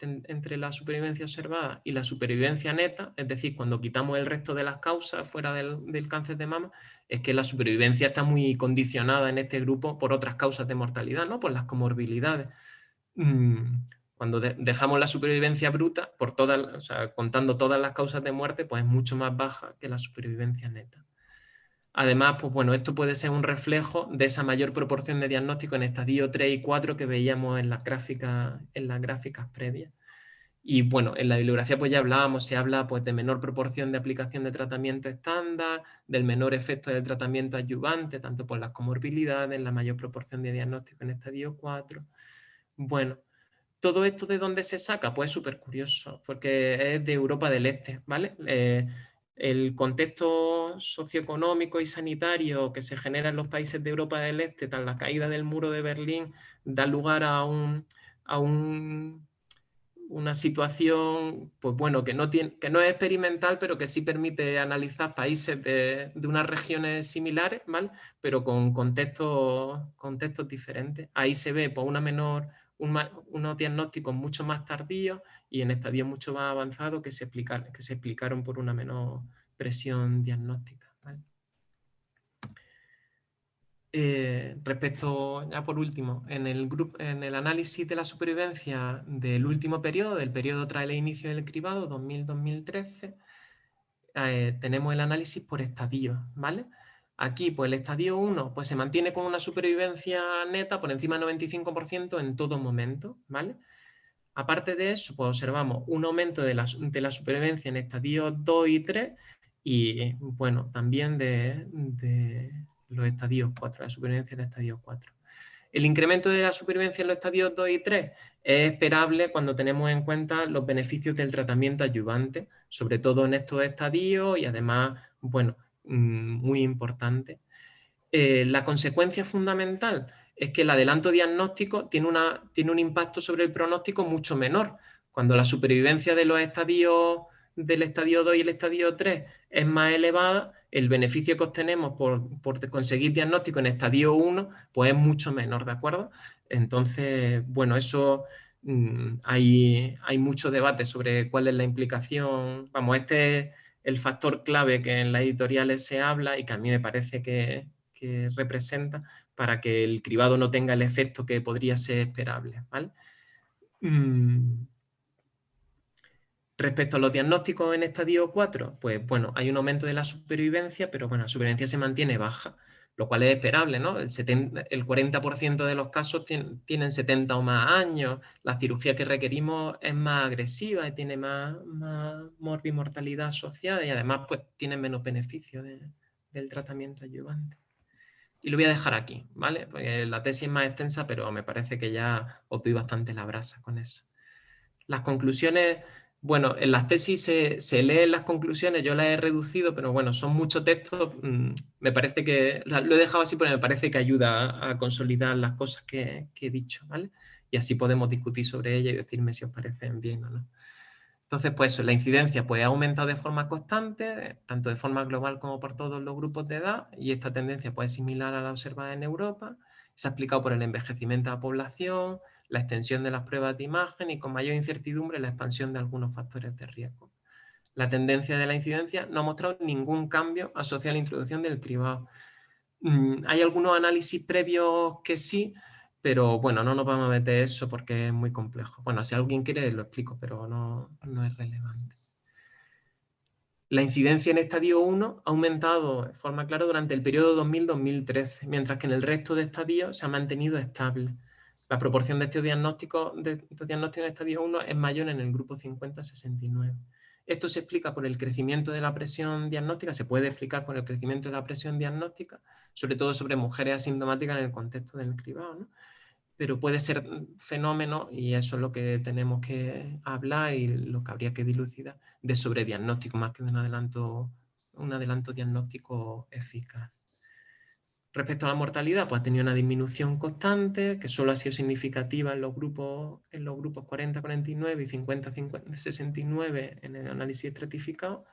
entre la supervivencia observada y la supervivencia neta, es decir, cuando quitamos el resto de las causas fuera del cáncer de mama, es que la supervivencia está muy condicionada en este grupo por otras causas de mortalidad, ¿no? Por las comorbilidades. Cuando dejamos la supervivencia bruta, o sea, contando todas las causas de muerte, pues es mucho más baja que la supervivencia neta. Además, pues bueno, esto puede ser un reflejo de esa mayor proporción de diagnóstico en estadio 3 y 4 que veíamos en las gráficas previas. Y bueno, en la bibliografía pues ya hablábamos, se habla pues de menor proporción de aplicación de tratamiento estándar, del menor efecto del tratamiento adyuvante, tanto por las comorbilidades, la mayor proporción de diagnóstico en estadio 4. Bueno, ¿todo esto de dónde se saca? Pues es súper curioso, porque es de Europa del Este, ¿vale? El contexto socioeconómico y sanitario que se genera en los países de Europa del Este, tras la caída del muro de Berlín, da lugar a una situación, pues bueno, que no es experimental, pero que sí permite analizar países de unas regiones similares, ¿vale? Pero con contextos diferentes. Ahí se ve pues, unos diagnósticos mucho más tardíos y en estadios mucho más avanzados que se explicaron por una menor presión diagnóstica, ¿vale? Respecto, ya por último, en el análisis de la supervivencia del último periodo, del periodo tras el inicio del cribado, 2000-2013, tenemos el análisis por estadios, ¿vale? Aquí, pues el estadio 1 pues, se mantiene con una supervivencia neta por encima del 95% en todo momento, ¿vale? Aparte de eso, pues observamos un aumento de la supervivencia en estadios 2 y 3 y, bueno, también de los estadios 4, la supervivencia en estadios 4. El incremento de la supervivencia en los estadios 2 y 3 es esperable cuando tenemos en cuenta los beneficios del tratamiento adyuvante, sobre todo en estos estadios y además, bueno, muy importante. La consecuencia fundamental es que el adelanto diagnóstico tiene un impacto sobre el pronóstico mucho menor. Cuando la supervivencia de los estadios del estadio 2 y el estadio 3 es más elevada, el beneficio que obtenemos por conseguir diagnóstico en estadio 1 pues es mucho menor, ¿de acuerdo? Entonces, bueno, eso hay mucho debate sobre cuál es la implicación. Vamos, este es el factor clave que en las editoriales se habla y que a mí me parece que representa para que el cribado no tenga el efecto que podría ser esperable, ¿vale? Respecto a los diagnósticos en estadio 4, pues bueno, hay un aumento de la supervivencia, pero bueno, la supervivencia se mantiene baja, lo cual es esperable, ¿no? El 40% de los casos tienen 70 o más años, la cirugía que requerimos es más agresiva y tiene más morbimortalidad asociada y además pues tienen menos beneficio del tratamiento adyuvante. Y lo voy a dejar aquí, ¿vale? Porque la tesis es más extensa, pero me parece que ya os doy bastante la brasa con eso. Las conclusiones, bueno, en las tesis se leen las conclusiones, yo las he reducido, pero bueno, son muchos textos. Me parece que, lo he dejado así porque me parece que ayuda a consolidar las cosas que he dicho, ¿vale? Y así podemos discutir sobre ellas y decirme si os parecen bien o no. Entonces, pues eso, la incidencia pues, ha aumentado de forma constante, tanto de forma global como por todos los grupos de edad, y esta tendencia pues, es similar a la observada en Europa. Se ha explicado por el envejecimiento de la población, la extensión de las pruebas de imagen y con mayor incertidumbre la expansión de algunos factores de riesgo. La tendencia de la incidencia no ha mostrado ningún cambio asociado a la introducción del cribado. Hay algunos análisis previos que sí, pero bueno, no nos vamos a meter eso porque es muy complejo. Bueno, si alguien quiere lo explico, pero no es relevante. La incidencia en estadio 1 ha aumentado de forma clara durante el periodo 2000-2013, mientras que en el resto de estadios se ha mantenido estable. La proporción de estos diagnósticos en estadio 1 es mayor en el grupo 50-69. Esto se explica por el crecimiento de la presión diagnóstica, se puede explicar por el crecimiento de la presión diagnóstica, sobre todo sobre mujeres asintomáticas en el contexto del cribado, ¿no? Pero puede ser fenómeno, y eso es lo que tenemos que hablar y lo que habría que dilucidar, de sobrediagnóstico más que de un adelanto diagnóstico eficaz. Respecto a la mortalidad, pues ha tenido una disminución constante, que solo ha sido significativa en los grupos 40-49 y 50-69 en el análisis estratificado.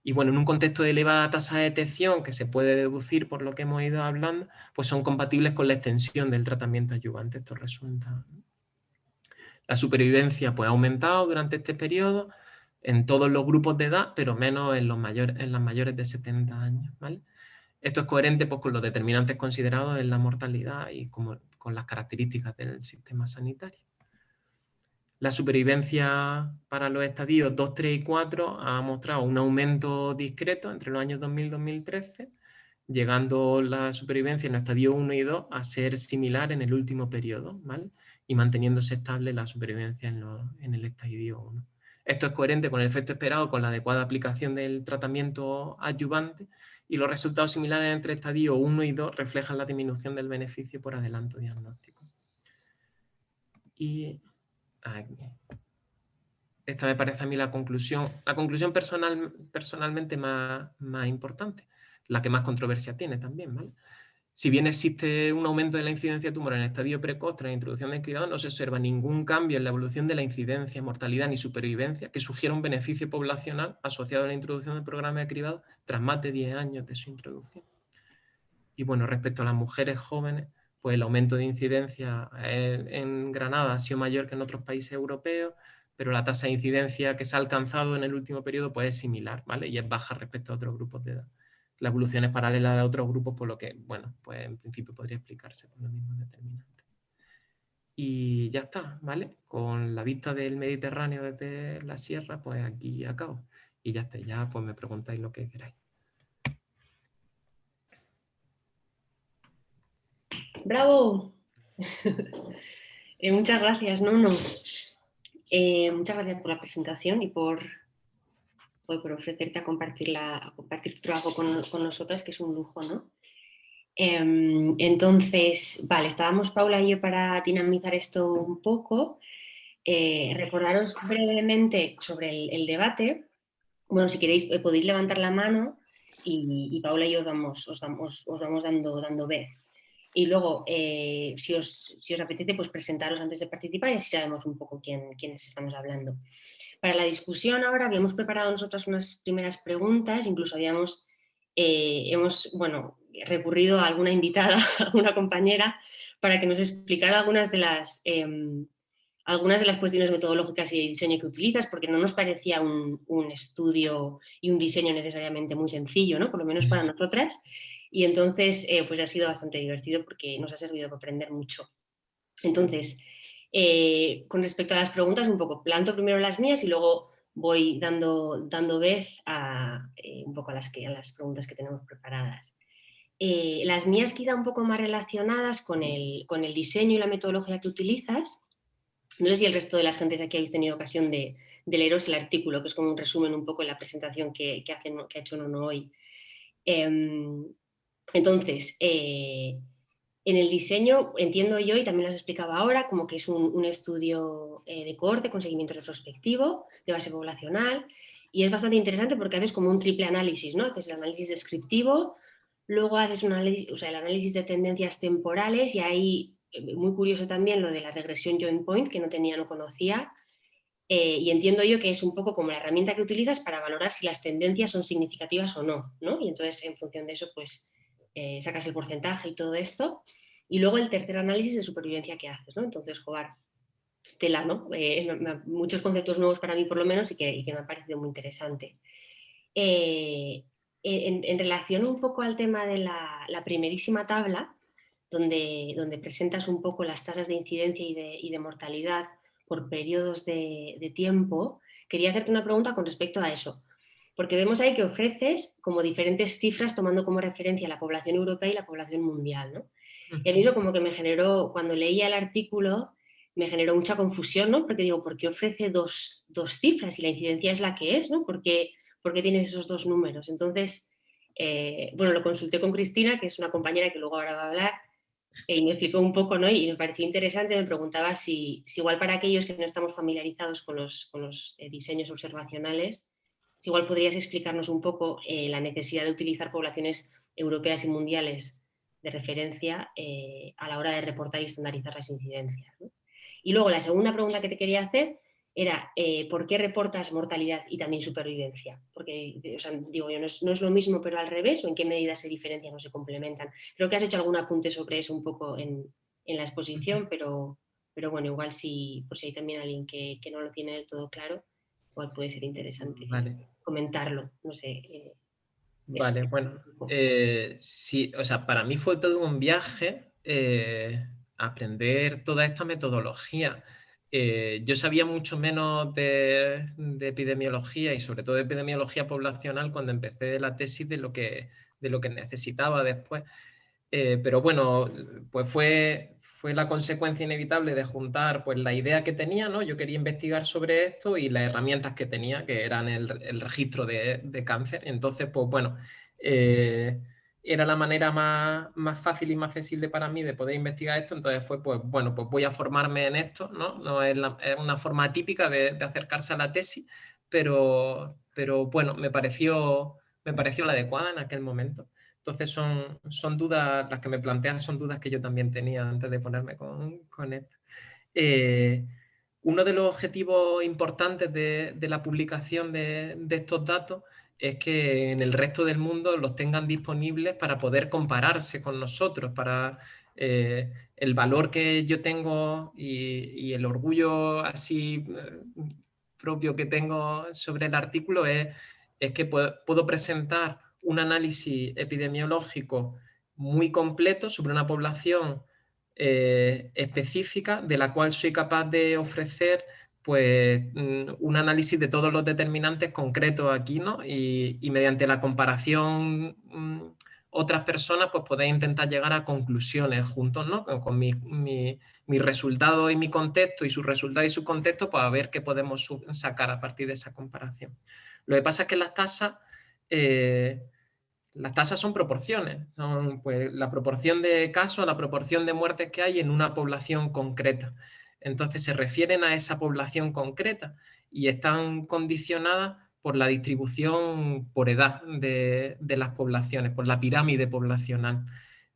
Y bueno, en un contexto de elevada tasa de detección, que se puede deducir por lo que hemos ido hablando, pues son compatibles con la extensión del tratamiento adyuvante estos resultados. La supervivencia pues, ha aumentado durante este periodo en todos los grupos de edad, pero menos en las mayores de 70 años, ¿vale? Esto es coherente pues, con los determinantes considerados en la mortalidad y con las características del sistema sanitario. La supervivencia para los estadios 2, 3 y 4 ha mostrado un aumento discreto entre los años 2000 y 2013, llegando la supervivencia en el estadio 1 y 2 a ser similar en el último periodo, ¿vale? Y manteniéndose estable la supervivencia en el estadio 1. Esto es coherente con el efecto esperado con la adecuada aplicación del tratamiento adyuvante, y los resultados similares entre estadio 1 y 2 reflejan la disminución del beneficio por adelanto diagnóstico. Y aquí. Esta me parece a mí la conclusión personalmente más importante, la que más controversia tiene también, ¿vale? Si bien existe un aumento de la incidencia de tumor en el estadio precoz tras la introducción del cribado, no se observa ningún cambio en la evolución de la incidencia, mortalidad ni supervivencia que sugiera un beneficio poblacional asociado a la introducción del programa de cribado tras más de 10 años de su introducción. Y bueno, respecto a las mujeres jóvenes, pues el aumento de incidencia en Granada ha sido mayor que en otros países europeos, pero la tasa de incidencia que se ha alcanzado en el último periodo pues es similar, ¿vale? Y es baja respecto a otros grupos de edad. La evolución es paralela de otros grupos, por lo que, bueno, pues en principio podría explicarse por los mismos determinantes. Y ya está, ¿vale? Con la vista del Mediterráneo desde la sierra, pues aquí acabo. Y ya está, ya pues me preguntáis lo que queráis. ¡Bravo! Muchas gracias, Nuno. Muchas gracias por la presentación y por ofrecerte a compartir tu trabajo con nosotras, que es un lujo, ¿no? Entonces, vale, estábamos Paula y yo para dinamizar esto un poco. Recordaros brevemente sobre el debate. Bueno, si queréis podéis levantar la mano y Paula y yo os vamos dando vez. Y luego, si os apetece, pues presentaros antes de participar y así sabemos un poco quiénes estamos hablando. Para la discusión ahora habíamos preparado nosotras unas primeras preguntas, incluso hemos recurrido a alguna invitada, a una compañera, para que nos explicara algunas de las cuestiones metodológicas y de diseño que utilizas, porque no nos parecía un estudio y un diseño necesariamente muy sencillo, ¿no? Por lo menos para nosotras. Y entonces, pues ha sido bastante divertido porque nos ha servido para aprender mucho. Entonces, con respecto a las preguntas, un poco planto primero las mías y luego voy dando vez un poco a las preguntas que tenemos preparadas. Las mías quizá un poco más relacionadas con el diseño y la metodología que utilizas. No sé si el resto de las gentes aquí habéis tenido ocasión de leeros el artículo, que es como un resumen un poco en la presentación que ha hecho Nuno hoy. Entonces, en el diseño, entiendo yo, y también lo has explicado ahora, como que es un estudio de cohorte con seguimiento retrospectivo de base poblacional, y es bastante interesante porque haces como un triple análisis, ¿no? Haces el análisis descriptivo, luego haces el análisis de tendencias temporales, y ahí, muy curioso también lo de la regresión joint point, que no conocía, y entiendo yo que es un poco como la herramienta que utilizas para valorar si las tendencias son significativas o no, ¿no? Y entonces, en función de eso, pues sacas el porcentaje y todo esto. Y luego el tercer análisis de supervivencia que haces, ¿no? Entonces, jugar tela, ¿no? Muchos conceptos nuevos para mí, por lo menos, y que me ha parecido muy interesante. En relación un poco al tema de la primerísima tabla, donde presentas un poco las tasas de incidencia y de mortalidad por periodos de tiempo, quería hacerte una pregunta con respecto a eso, porque vemos ahí que ofreces como diferentes cifras tomando como referencia la población europea y la población mundial, ¿no? Y a mí eso como que me generó, cuando leía el artículo, me generó mucha confusión, ¿no? Porque digo, ¿por qué ofrece dos cifras y la incidencia es la que es, ¿no? ¿Por qué tienes esos dos números? Entonces, bueno, lo consulté con Cristina, que es una compañera que luego ahora va a hablar, y me explicó un poco, ¿no? Y me pareció interesante, me preguntaba si igual para aquellos que no estamos familiarizados con los diseños observacionales, si igual podrías explicarnos un poco la necesidad de utilizar poblaciones europeas y mundiales de referencia a la hora de reportar y estandarizar las incidencias, ¿no? Y luego la segunda pregunta que te quería hacer era ¿por qué reportas mortalidad y también supervivencia? Porque, o sea, digo yo, no es lo mismo, pero al revés, o en qué medida se diferencian o se complementan. Creo que has hecho algún apunte sobre eso un poco en la exposición, pero bueno, igual si, por si hay también alguien que no lo tiene del todo claro, igual puede ser interesante Vale. comentarlo, no sé. Vale, bueno, sí, o sea, para mí fue todo un viaje aprender toda esta metodología. Yo sabía mucho menos de epidemiología y sobre todo de epidemiología poblacional cuando empecé la tesis de lo que necesitaba después. Pero bueno, pues fue la consecuencia inevitable de juntar pues, la idea que tenía, ¿no? Yo quería investigar sobre esto y las herramientas que tenía, que eran el registro de cáncer. Entonces, pues bueno, eh, era la manera más fácil y más accesible para mí de poder investigar esto. Entonces fue, pues bueno, pues voy a formarme en esto, ¿no? No es, es una forma típica de acercarse a la tesis, pero bueno, me pareció la adecuada en aquel momento. Entonces son dudas, las que me plantean son dudas que yo también tenía antes de ponerme con esto. Uno de los objetivos importantes de la publicación de estos datos es que en el resto del mundo los tengan disponibles para poder compararse con nosotros, para el valor que yo tengo y el orgullo así propio que tengo sobre el artículo es que puedo presentar un análisis epidemiológico muy completo sobre una población específica de la cual soy capaz de ofrecer pues, un análisis de todos los determinantes concretos aquí, ¿no? Y mediante la comparación otras personas, pues podéis intentar llegar a conclusiones juntos, ¿no? Con mi resultado y mi contexto y sus resultados y su contexto, pues a ver qué podemos sacar a partir de esa comparación. Lo que pasa es que las tasas son proporciones, son pues, la proporción de casos, la proporción de muertes que hay en una población concreta. Entonces se refieren a esa población concreta y están condicionadas por la distribución por edad de las poblaciones, por la pirámide poblacional.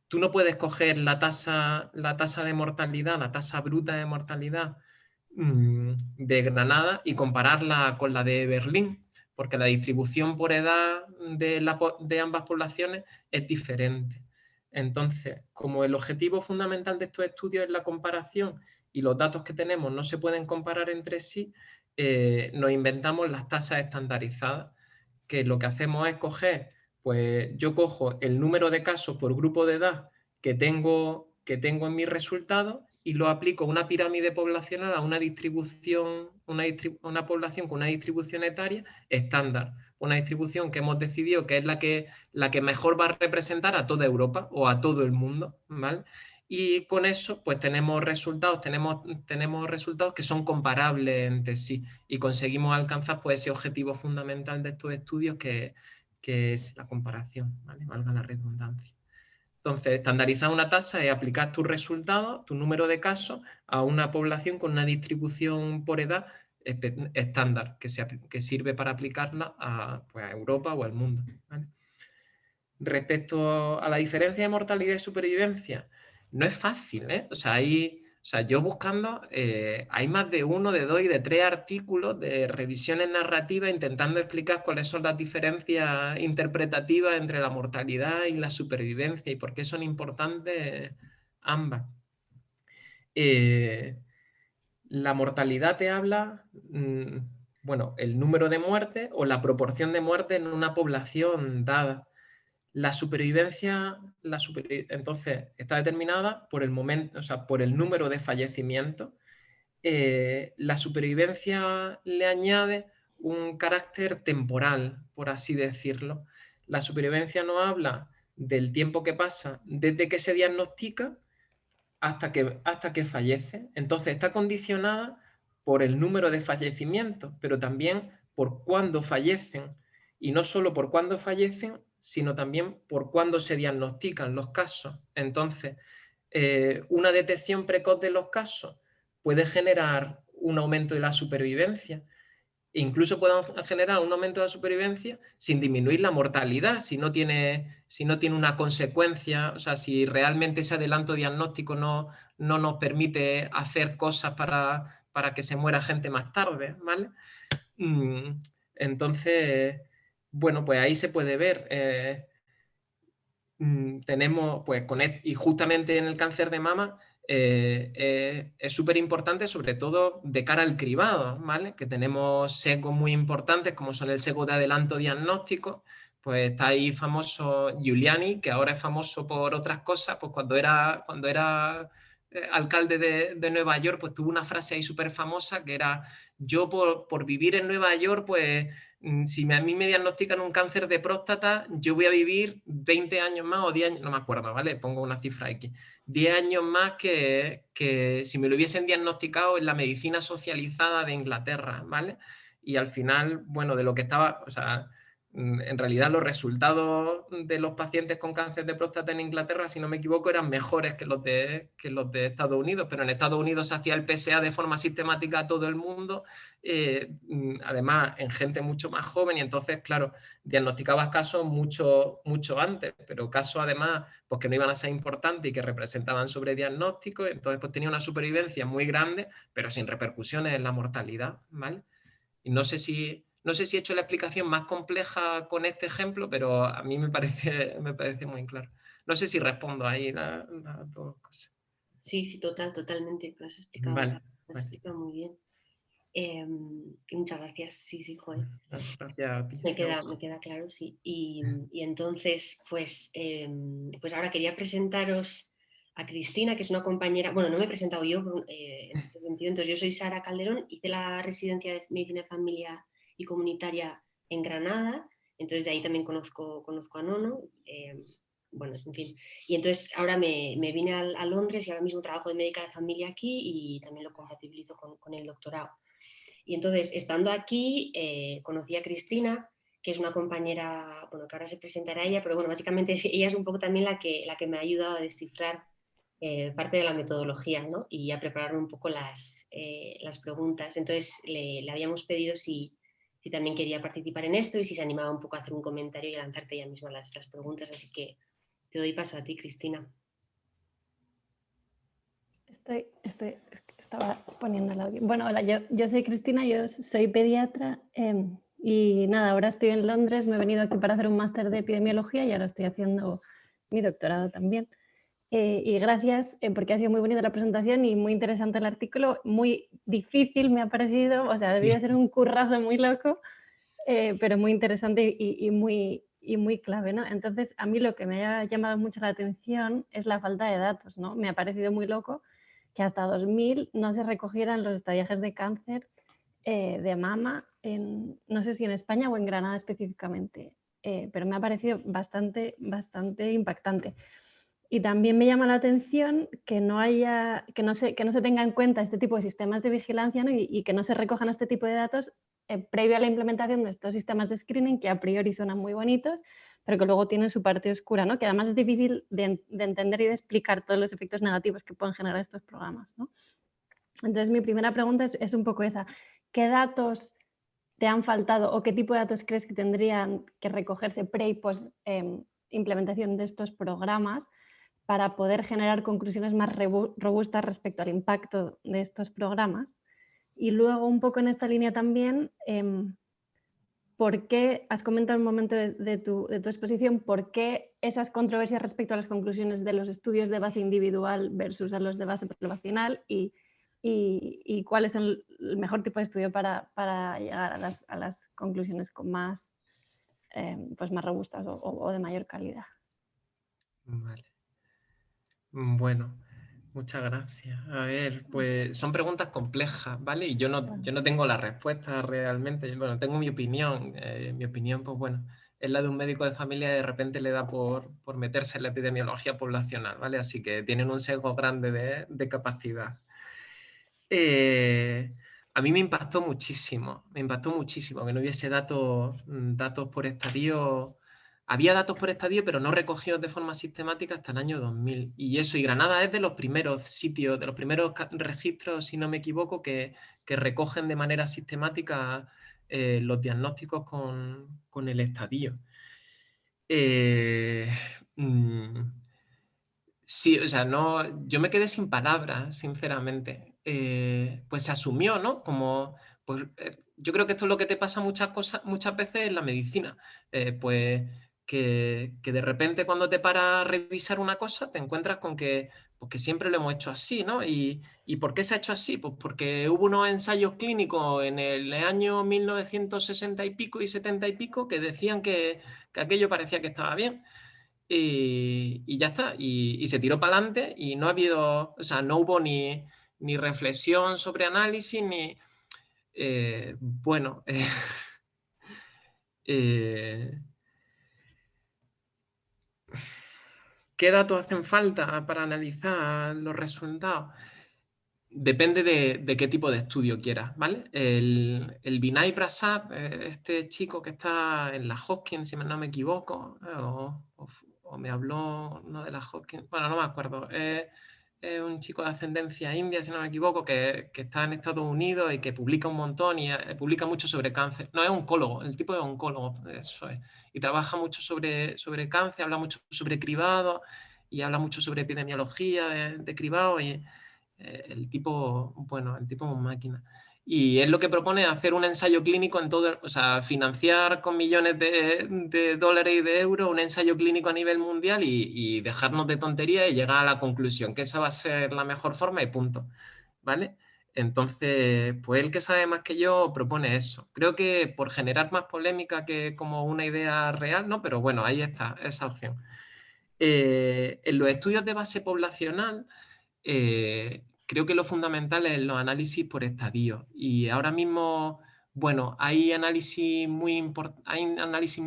Tú no puedes coger la tasa de mortalidad, la tasa bruta de mortalidad de Granada y compararla con la de Berlín, porque la distribución por edad de ambas poblaciones es diferente. Entonces, como el objetivo fundamental de estos estudios es la comparación y los datos que tenemos no se pueden comparar entre sí, nos inventamos las tasas estandarizadas, que lo que hacemos es coger, pues yo cojo el número de casos por grupo de edad que tengo en mis resultados y lo aplico a una pirámide poblacional, a una distribución, una población con una distribución etaria estándar, una distribución que hemos decidido que es la que mejor va a representar a toda Europa o a todo el mundo, ¿vale? Y con eso, pues tenemos resultados que son comparables entre sí y conseguimos alcanzar pues, ese objetivo fundamental de estos estudios que es la comparación, ¿vale? Valga la redundancia. Entonces, estandarizar una tasa es aplicar tus resultados, tu número de casos, a una población con una distribución por edad estándar, que sirve para aplicarla pues, a Europa o al mundo, ¿vale? Respecto a la diferencia de mortalidad y supervivencia, no es fácil, ¿eh? O sea, yo buscando, hay más de uno, de dos y de tres artículos de revisiones narrativas intentando explicar cuáles son las diferencias interpretativas entre la mortalidad y la supervivencia y por qué son importantes ambas. La mortalidad te habla, bueno, el número de muertes o la proporción de muertes en una población dada. La supervivencia, entonces, está determinada por el momento, o sea, por el número de fallecimientos. La supervivencia le añade un carácter temporal, por así decirlo. La supervivencia nos habla del tiempo que pasa desde que se diagnostica hasta que fallece. Entonces está condicionada por el número de fallecimientos, pero también por cuándo fallecen. Y no solo por cuándo fallecen, sino también por cuándo se diagnostican los casos. Entonces, una detección precoz de los casos puede generar un aumento de la supervivencia. Incluso pueden generar un aumento de la supervivencia sin disminuir la mortalidad, si no tiene una consecuencia, o sea, si realmente ese adelanto diagnóstico no nos permite hacer cosas para que se muera gente más tarde, ¿vale? Entonces, bueno, pues ahí se puede ver. Tenemos, pues, y justamente en el cáncer de mama es súper importante, sobre todo de cara al cribado, ¿vale? Que tenemos sesgos muy importantes, como son el sesgo de adelanto diagnóstico. Pues está ahí famoso Giuliani, que ahora es famoso por otras cosas, pues cuando era alcalde de Nueva York, pues tuvo una frase ahí súper famosa que era: yo por vivir en Nueva York, pues si a mí me diagnostican un cáncer de próstata, yo voy a vivir 20 años más o 10 años, no me acuerdo, ¿vale? Pongo una cifra X. 10 años más que si me lo hubiesen diagnosticado en la medicina socializada de Inglaterra, ¿vale? Y al final, bueno, de lo que estaba, o sea, en realidad los resultados de los pacientes con cáncer de próstata en Inglaterra, si no me equivoco, eran mejores que los de Estados Unidos, pero en Estados Unidos se hacía el PSA de forma sistemática a todo el mundo, además en gente mucho más joven, y entonces, claro, diagnosticabas casos mucho antes, pero casos además pues, que no iban a ser importantes y que representaban sobrediagnóstico, entonces pues tenía una supervivencia muy grande, pero sin repercusiones en la mortalidad, ¿vale? Y no sé si he hecho la explicación más compleja con este ejemplo, pero a mí me parece muy claro. No sé si respondo ahí las dos cosas. Sí, totalmente. Lo has explicado, Vale. muy bien. Y muchas gracias. Sí, joder. Gracias a ti. Me queda claro, sí. Y entonces, pues ahora quería presentaros a Cristina, que es una compañera. Bueno, no me he presentado yo en este sentido. Entonces, yo soy Sara Calderón, hice la residencia de Medicina de Familia y Comunitaria en Granada. Entonces, de ahí también conozco a Nono. Bueno, en fin. Y entonces ahora me vine a Londres y ahora mismo trabajo de médica de familia aquí y también lo compatibilizo con el doctorado. Y entonces, estando aquí, conocí a Cristina, que es una compañera, bueno, que ahora se presentará ella, pero bueno, básicamente ella es un poco también la que me ha ayudado a descifrar parte de la metodología, ¿no? Y a prepararme un poco las preguntas. Entonces, le habíamos pedido si también quería participar en esto y si se animaba un poco a hacer un comentario y a lanzarte ella misma las preguntas. Así que te doy paso a ti, Cristina. Estaba poniendo el audio. Bueno, hola, yo soy Cristina, yo soy pediatra y nada, ahora estoy en Londres, me he venido aquí para hacer un máster de epidemiología y ahora estoy haciendo mi doctorado también. Y gracias porque ha sido muy bonita la presentación y muy interesante el artículo, muy difícil me ha parecido, o sea, debía ser un currazo muy loco, pero muy interesante y muy clave, ¿no? Entonces, a mí lo que me ha llamado mucho la atención es la falta de datos, ¿no? Me ha parecido muy loco que hasta 2000 no se recogieran los estadiajes de cáncer de mama, no sé si en España o en Granada específicamente, pero me ha parecido bastante impactante. Y también me llama la atención que no se tenga en cuenta este tipo de sistemas de vigilancia, ¿no? y que no se recojan este tipo de datos previo a la implementación de estos sistemas de screening que a priori suenan muy bonitos, pero que luego tienen su parte oscura, ¿no? Que además es difícil de entender y de explicar todos los efectos negativos que pueden generar estos programas, ¿no? Entonces mi primera pregunta es un poco esa. ¿Qué datos te han faltado o qué tipo de datos crees que tendrían que recogerse pre y post implementación de estos programas para poder generar conclusiones más robustas respecto al impacto de estos programas? Y luego, un poco en esta línea también, ¿por qué, has comentado en un momento de tu exposición, por qué esas controversias respecto a las conclusiones de los estudios de base individual versus a los de base poblacional y cuál es el mejor tipo de estudio para llegar a las conclusiones con más, pues más robustas o de mayor calidad? Vale. Bueno, muchas gracias. A ver, pues son preguntas complejas, ¿vale? Y yo no tengo la respuesta realmente. Bueno, tengo mi opinión. Mi opinión, pues bueno, es la de un médico de familia y de repente le da por meterse en la epidemiología poblacional, ¿vale? Así que tienen un sesgo grande de capacidad. A mí me impactó muchísimo que no hubiese datos por estadio. Había datos por estadio, pero no recogidos de forma sistemática hasta el año 2000. Y eso, y Granada es de los primeros sitios, de los primeros registros, si no me equivoco, que recogen de manera sistemática los diagnósticos con el estadio. Sí, o sea, no, yo me quedé sin palabras, sinceramente. Pues se asumió, ¿no? Como, pues, yo creo que esto es lo que te pasa muchas veces en la medicina. Pues que de repente cuando te paras a revisar una cosa te encuentras con que, pues, que siempre lo hemos hecho así, ¿no? ¿Y por qué se ha hecho así? Pues porque hubo unos ensayos clínicos en el año 1960 y pico y 70 y pico que decían que aquello parecía que estaba bien. Y ya está, y se tiró para adelante y no ha habido, o sea, no hubo ni reflexión sobre análisis, ni, bueno, ¿qué datos hacen falta para analizar los resultados? Depende de qué tipo de estudio quieras, ¿vale? El Vinay Prasad, este chico que está en la Hopkins, si no me equivoco, o me habló no de la Hopkins, bueno, no me acuerdo. Es un chico de ascendencia india, si no me equivoco, que está en Estados Unidos y que publica un montón y publica mucho sobre cáncer. No, es oncólogo, el tipo de oncólogo, eso es. Y trabaja mucho sobre cáncer, habla mucho sobre cribado y habla mucho sobre epidemiología de cribado y el tipo, bueno, el tipo es una máquina. Y es lo que propone hacer un ensayo clínico en todo, o sea, financiar con millones de dólares y de euros un ensayo clínico a nivel mundial y dejarnos de tonterías y llegar a la conclusión que esa va a ser la mejor forma y punto, ¿vale? Entonces, pues el que sabe más que yo propone eso. Creo que por generar más polémica que como una idea real, ¿no? Pero bueno, ahí está, esa opción. En los estudios de base poblacional, creo que lo fundamental es los análisis por estadio. Y ahora mismo, bueno, hay análisis muy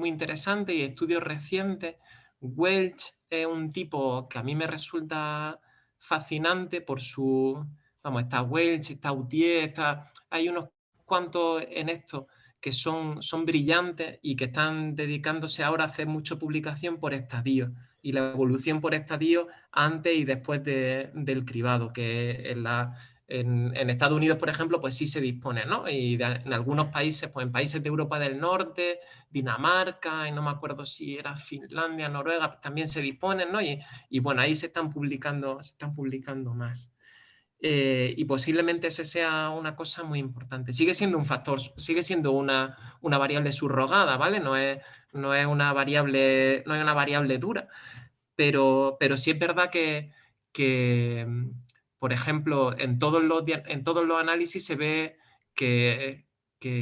interesantes y estudios recientes. Welch es un tipo que a mí me resulta fascinante por su... Vamos, está Welch, está Autier, hay unos cuantos en esto que son brillantes y que están dedicándose ahora a hacer mucha publicación por estadios y la evolución por estadio antes y después del cribado, que en Estados Unidos, por ejemplo, pues sí se dispone, ¿no? Y en algunos países, pues en países de Europa del Norte, Dinamarca, y no me acuerdo si era Finlandia, Noruega, pues también se disponen, ¿no? Y bueno, ahí se están publicando más. Y posiblemente ese sea una cosa muy importante. Sigue siendo un factor, sigue siendo una variable subrogada, ¿vale? No es una variable dura, pero sí es verdad que, por ejemplo, en todos los análisis se ve que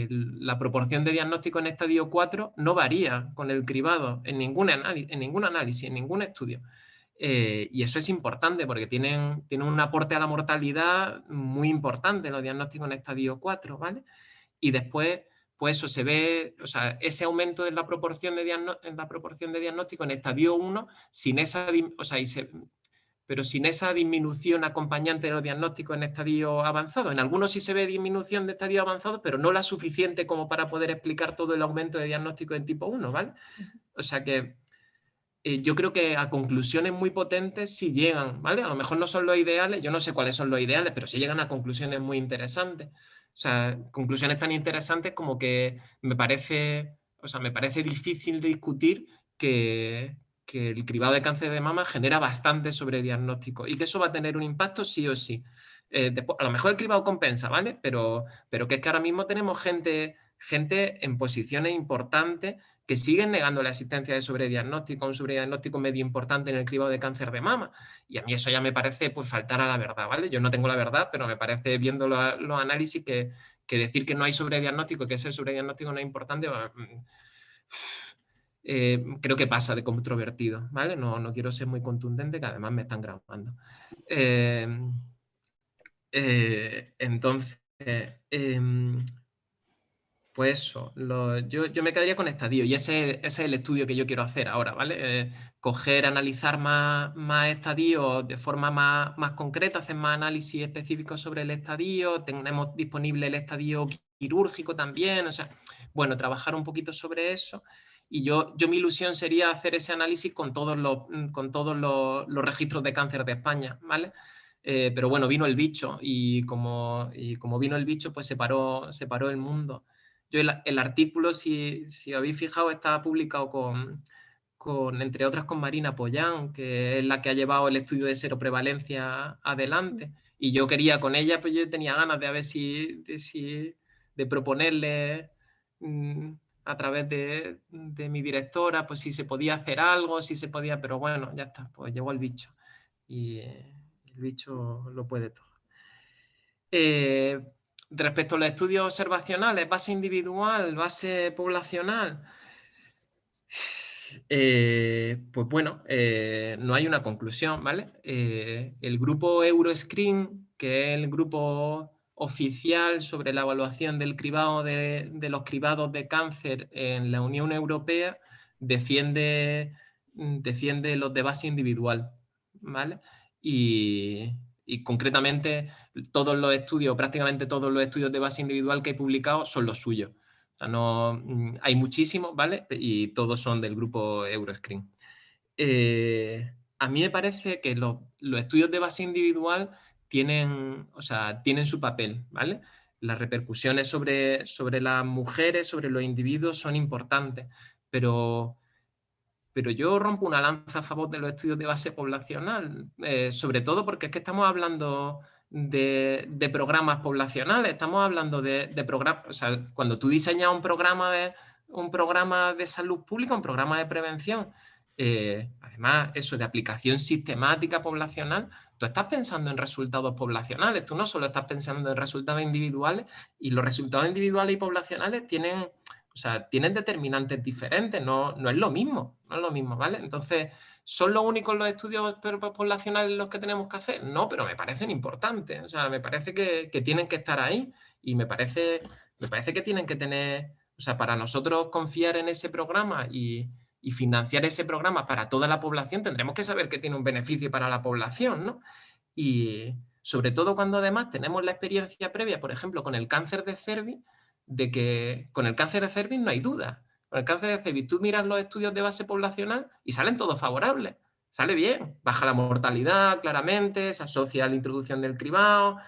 la proporción de diagnóstico en estadio 4 no varía con el cribado en ningún análisis, en ningún estudio. Y eso es importante porque tienen un aporte a la mortalidad muy importante los diagnósticos en estadio 4, ¿vale? Y después, pues eso se ve, o sea, ese aumento en la proporción de diagnóstico en estadio 1, sin esa, o sea, pero sin esa disminución acompañante de los diagnósticos en estadio avanzado. En algunos sí se ve disminución de estadio avanzado, pero no la suficiente como para poder explicar todo el aumento de diagnóstico en tipo 1, ¿vale? O sea que yo creo que a conclusiones muy potentes sí llegan, ¿vale? A lo mejor no son los ideales, yo no sé cuáles son los ideales, pero sí llegan a conclusiones muy interesantes. O sea, conclusiones tan interesantes como que me parece difícil de discutir que el cribado de cáncer de mama genera bastante sobrediagnóstico y que eso va a tener un impacto sí o sí. Después, a lo mejor el cribado compensa, ¿vale? Pero que es que ahora mismo tenemos gente en posiciones importantes que siguen negando la existencia de sobrediagnóstico, un sobrediagnóstico medio importante en el cribado de cáncer de mama. Y a mí eso ya me parece pues faltar a la verdad, ¿vale? Yo no tengo la verdad, pero me parece, viendo los análisis, que decir que no hay sobrediagnóstico y que ese sobrediagnóstico no es importante, creo que pasa de controvertido, ¿vale? No quiero ser muy contundente, que además me están grabando. Entonces, Pues eso, yo me quedaría con estadio y ese es el estudio que yo quiero hacer ahora, ¿vale? Coger, analizar más estadios de forma más concreta, hacer más análisis específicos sobre el estadio, tenemos disponible el estadio quirúrgico también, o sea, bueno, trabajar un poquito sobre eso. Y mi ilusión sería hacer ese análisis con todos los registros de cáncer de España, ¿vale? Pero bueno, vino el bicho y como vino el bicho, pues se paró el mundo. Yo el artículo, si habéis fijado, está publicado entre otras, con Marina Pollán, que es la que ha llevado el estudio de seroprevalencia adelante. Y yo quería con ella, pues yo tenía ganas de a ver de proponerle a través de mi directora, pues si se podía hacer algo, si se podía, pero bueno, ya está, pues llegó el bicho. Y el bicho lo puede todo. Respecto a los estudios observacionales, base individual, base poblacional, pues bueno, no hay una conclusión, ¿vale? El grupo Euroscreen, que es el grupo oficial sobre la evaluación del cribado de los cribados de cáncer en la Unión Europea, defiende los de base individual, ¿vale? Y concretamente todos los estudios, prácticamente todos los estudios de base individual que he publicado son los suyos. O sea, no, hay muchísimos, ¿vale? Y todos son del grupo Euroscreen. A mí me parece que los estudios de base individual tienen su papel, ¿vale? Las repercusiones sobre las mujeres, sobre los individuos son importantes, pero yo rompo una lanza a favor de los estudios de base poblacional, sobre todo porque es que estamos hablando de programas poblacionales, estamos hablando de programas, o sea, cuando tú diseñas un programa de salud pública, un programa de prevención, además eso de aplicación sistemática poblacional, tú estás pensando en resultados poblacionales, tú no solo estás pensando en resultados individuales, y los resultados individuales y poblacionales tienen determinantes diferentes, no es lo mismo, ¿vale? Entonces, ¿son los únicos los estudios poblacionales los que tenemos que hacer? No, pero me parecen importantes, o sea, me parece que tienen que estar ahí y me parece que tienen que tener, o sea, para nosotros confiar en ese programa y financiar ese programa para toda la población, tendremos que saber que tiene un beneficio para la población, ¿no? Y sobre todo cuando además tenemos la experiencia previa, por ejemplo, con el cáncer de cervix, de que con el cáncer de cervix no hay duda. Con el cáncer de cervix tú miras los estudios de base poblacional y salen todos favorables. Sale bien, baja la mortalidad claramente, se asocia a la introducción del cribado.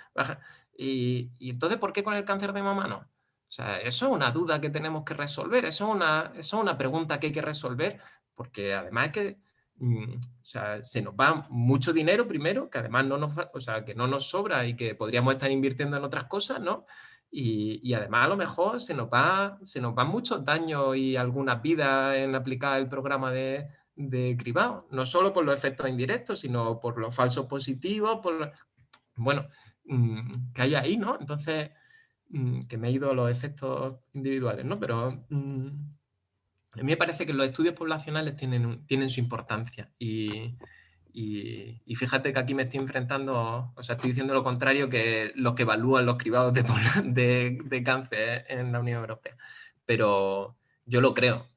Y entonces, ¿por qué con el cáncer de mama no? O sea, eso es una duda que tenemos que resolver, eso es una pregunta que hay que resolver, porque además es que o sea, se nos va mucho dinero primero, que además que no nos sobra y que podríamos estar invirtiendo en otras cosas, ¿no? Y además a lo mejor se nos van muchos daños y algunas vidas en aplicar el programa de cribado, no solo por los efectos indirectos, sino por los falsos positivos, bueno, que hay ahí, ¿no? Entonces, que me he ido a los efectos individuales, ¿no? Pero a mí me parece que los estudios poblacionales tienen su importancia y fíjate que aquí me estoy enfrentando, o sea, estoy diciendo lo contrario que los que evalúan los cribados de cáncer en la Unión Europea. Pero yo lo creo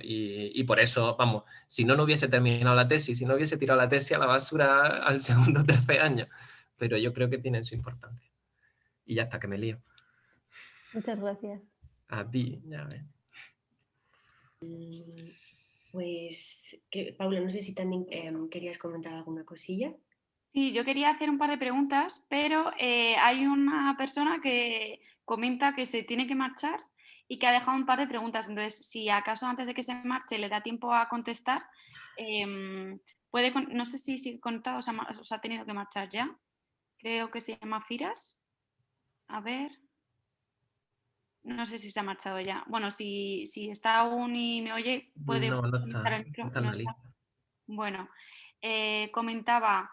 y por eso, vamos, si no hubiese terminado la tesis, si no hubiese tirado la tesis a la basura al segundo o tercer año, pero yo creo que tienen su importancia. Y ya está, que me lío. Muchas gracias. A ti, ya ves. Pues, Paula, no sé si también querías comentar alguna cosilla. Sí, yo quería hacer un par de preguntas, pero hay una persona que comenta que se tiene que marchar y que ha dejado un par de preguntas. Entonces, si acaso antes de que se marche le da tiempo a contestar, no sé si conectado os ha tenido que marchar ya. Creo que se llama Firas. A ver. No sé si se ha marchado ya. Bueno, si está aún y me oye, puede utilizar el micro. No está. Bueno, comentaba,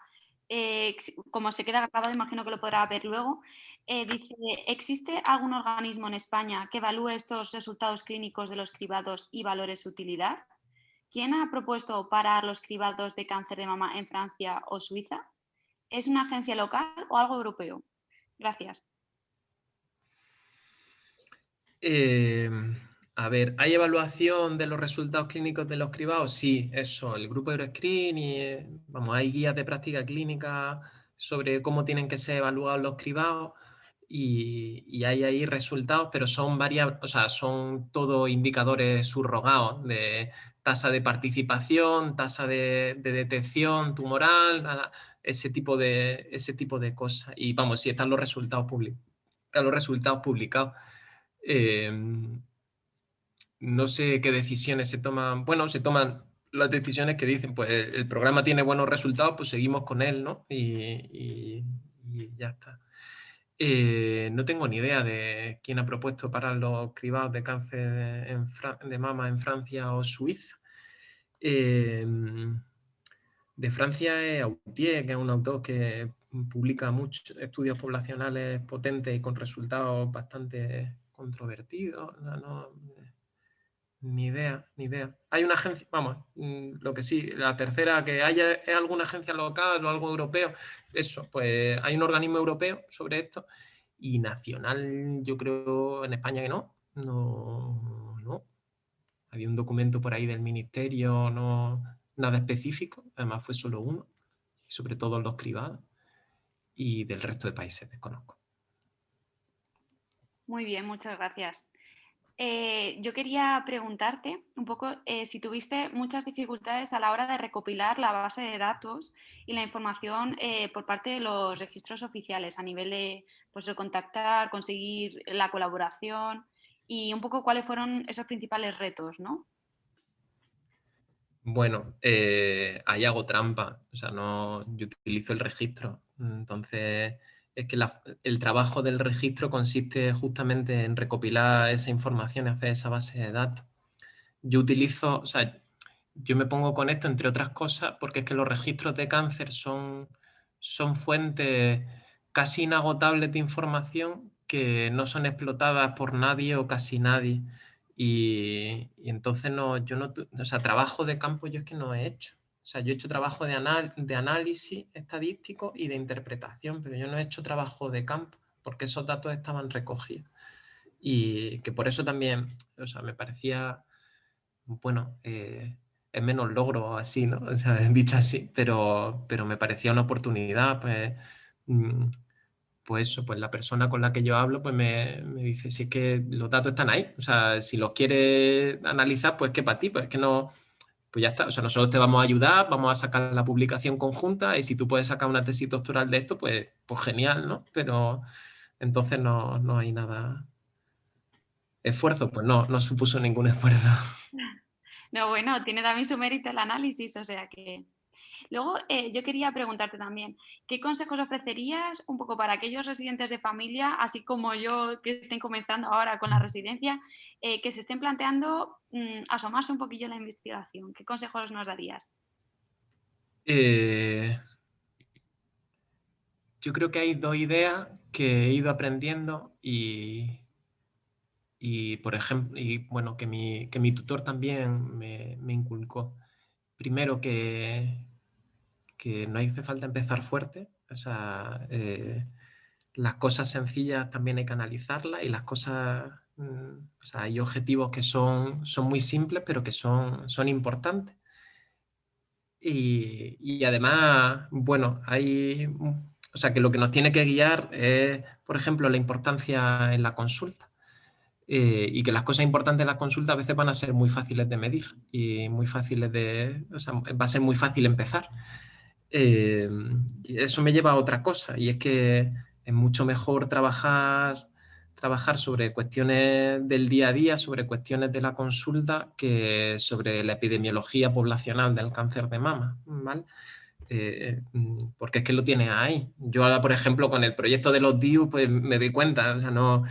como se queda grabado, imagino que lo podrá ver luego, dice, ¿existe algún organismo en España que evalúe estos resultados clínicos de los cribados y valore su utilidad? ¿Quién ha propuesto parar los cribados de cáncer de mama en Francia o Suiza? ¿Es una agencia local o algo europeo? Gracias. A ver, ¿hay evaluación de los resultados clínicos de los cribados? Sí, eso, el grupo Euroscreen y, vamos, hay guías de práctica clínica sobre cómo tienen que ser evaluados los cribados y hay ahí resultados, pero son o sea, son todo indicadores subrogados de tasa de participación, tasa de detección tumoral, ese tipo de cosas. Y vamos, si están los resultados publicados. No sé qué decisiones se toman. Bueno, se toman las decisiones que dicen, pues el programa tiene buenos resultados, pues seguimos con él, ¿no? Y ya está. No tengo ni idea de quién ha propuesto parar los cribados de cáncer de mama en Francia o Suiza. De Francia es Autier, que es un autor que publica muchos estudios poblacionales potentes y con resultados bastante controvertidos. Ni idea. Hay una agencia, vamos, lo que sí, la tercera, que haya alguna agencia local o algo europeo, eso, pues hay un organismo europeo sobre esto y nacional, yo creo en España que no. Había un documento por ahí del ministerio, no nada específico, además fue solo uno, sobre todo los cribados, y del resto de países desconozco. Muy bien, muchas gracias. Yo quería preguntarte un poco si tuviste muchas dificultades a la hora de recopilar la base de datos y la información por parte de los registros oficiales a nivel de, pues, de contactar, conseguir la colaboración y un poco cuáles fueron esos principales retos, ¿no? Bueno, ahí hago trampa, o sea, no, yo utilizo el registro, entonces es que el trabajo del registro consiste justamente en recopilar esa información y hacer esa base de datos. Yo utilizo, o sea, yo me pongo con esto entre otras cosas porque es que los registros de cáncer son fuentes casi inagotables de información que no son explotadas por nadie o casi nadie. Y entonces o sea, trabajo de campo yo es que no he hecho. O sea, yo he hecho trabajo de análisis estadístico y de interpretación, pero yo no he hecho trabajo de campo porque esos datos estaban recogidos. Y que por eso también, o sea, me parecía, bueno, es menos logro así, ¿no? O sea, dicho así, pero me parecía una oportunidad, pues eso, pues la persona con la que yo hablo pues me dice, si es que los datos están ahí, o sea, si los quieres analizar, pues que para ti, pues que no, pues ya está, o sea, nosotros te vamos a ayudar, vamos a sacar la publicación conjunta y si tú puedes sacar una tesis doctoral de esto, pues genial, ¿no? Pero entonces no hay nada. ¿Esfuerzo? Pues no supuso ningún esfuerzo. No, bueno, tiene también su mérito el análisis, o sea que... Luego, yo quería preguntarte también, ¿qué consejos ofrecerías un poco para aquellos residentes de familia, así como yo, que estén comenzando ahora con la residencia, que se estén planteando asomarse un poquillo en la investigación? ¿Qué consejos nos darías? Yo creo que hay dos ideas que he ido aprendiendo por ejemplo, bueno, que mi tutor también me inculcó. Primero, que no hace falta empezar fuerte, o sea, las cosas sencillas también hay que analizarlas y las cosas, o sea, hay objetivos que son muy simples, pero que son importantes. Y además, bueno, o sea, que lo que nos tiene que guiar es, por ejemplo, la importancia en la consulta. Y que las cosas importantes en la consulta a veces van a ser muy fáciles de medir y muy fáciles o sea, va a ser muy fácil empezar. Y eso me lleva a otra cosa, y es que es mucho mejor trabajar sobre cuestiones del día a día, sobre cuestiones de la consulta, que sobre la epidemiología poblacional del cáncer de mama, ¿vale? Porque es que lo tienes ahí. Yo ahora, por ejemplo, con el proyecto de los DIU, pues me doy cuenta, o sea, no,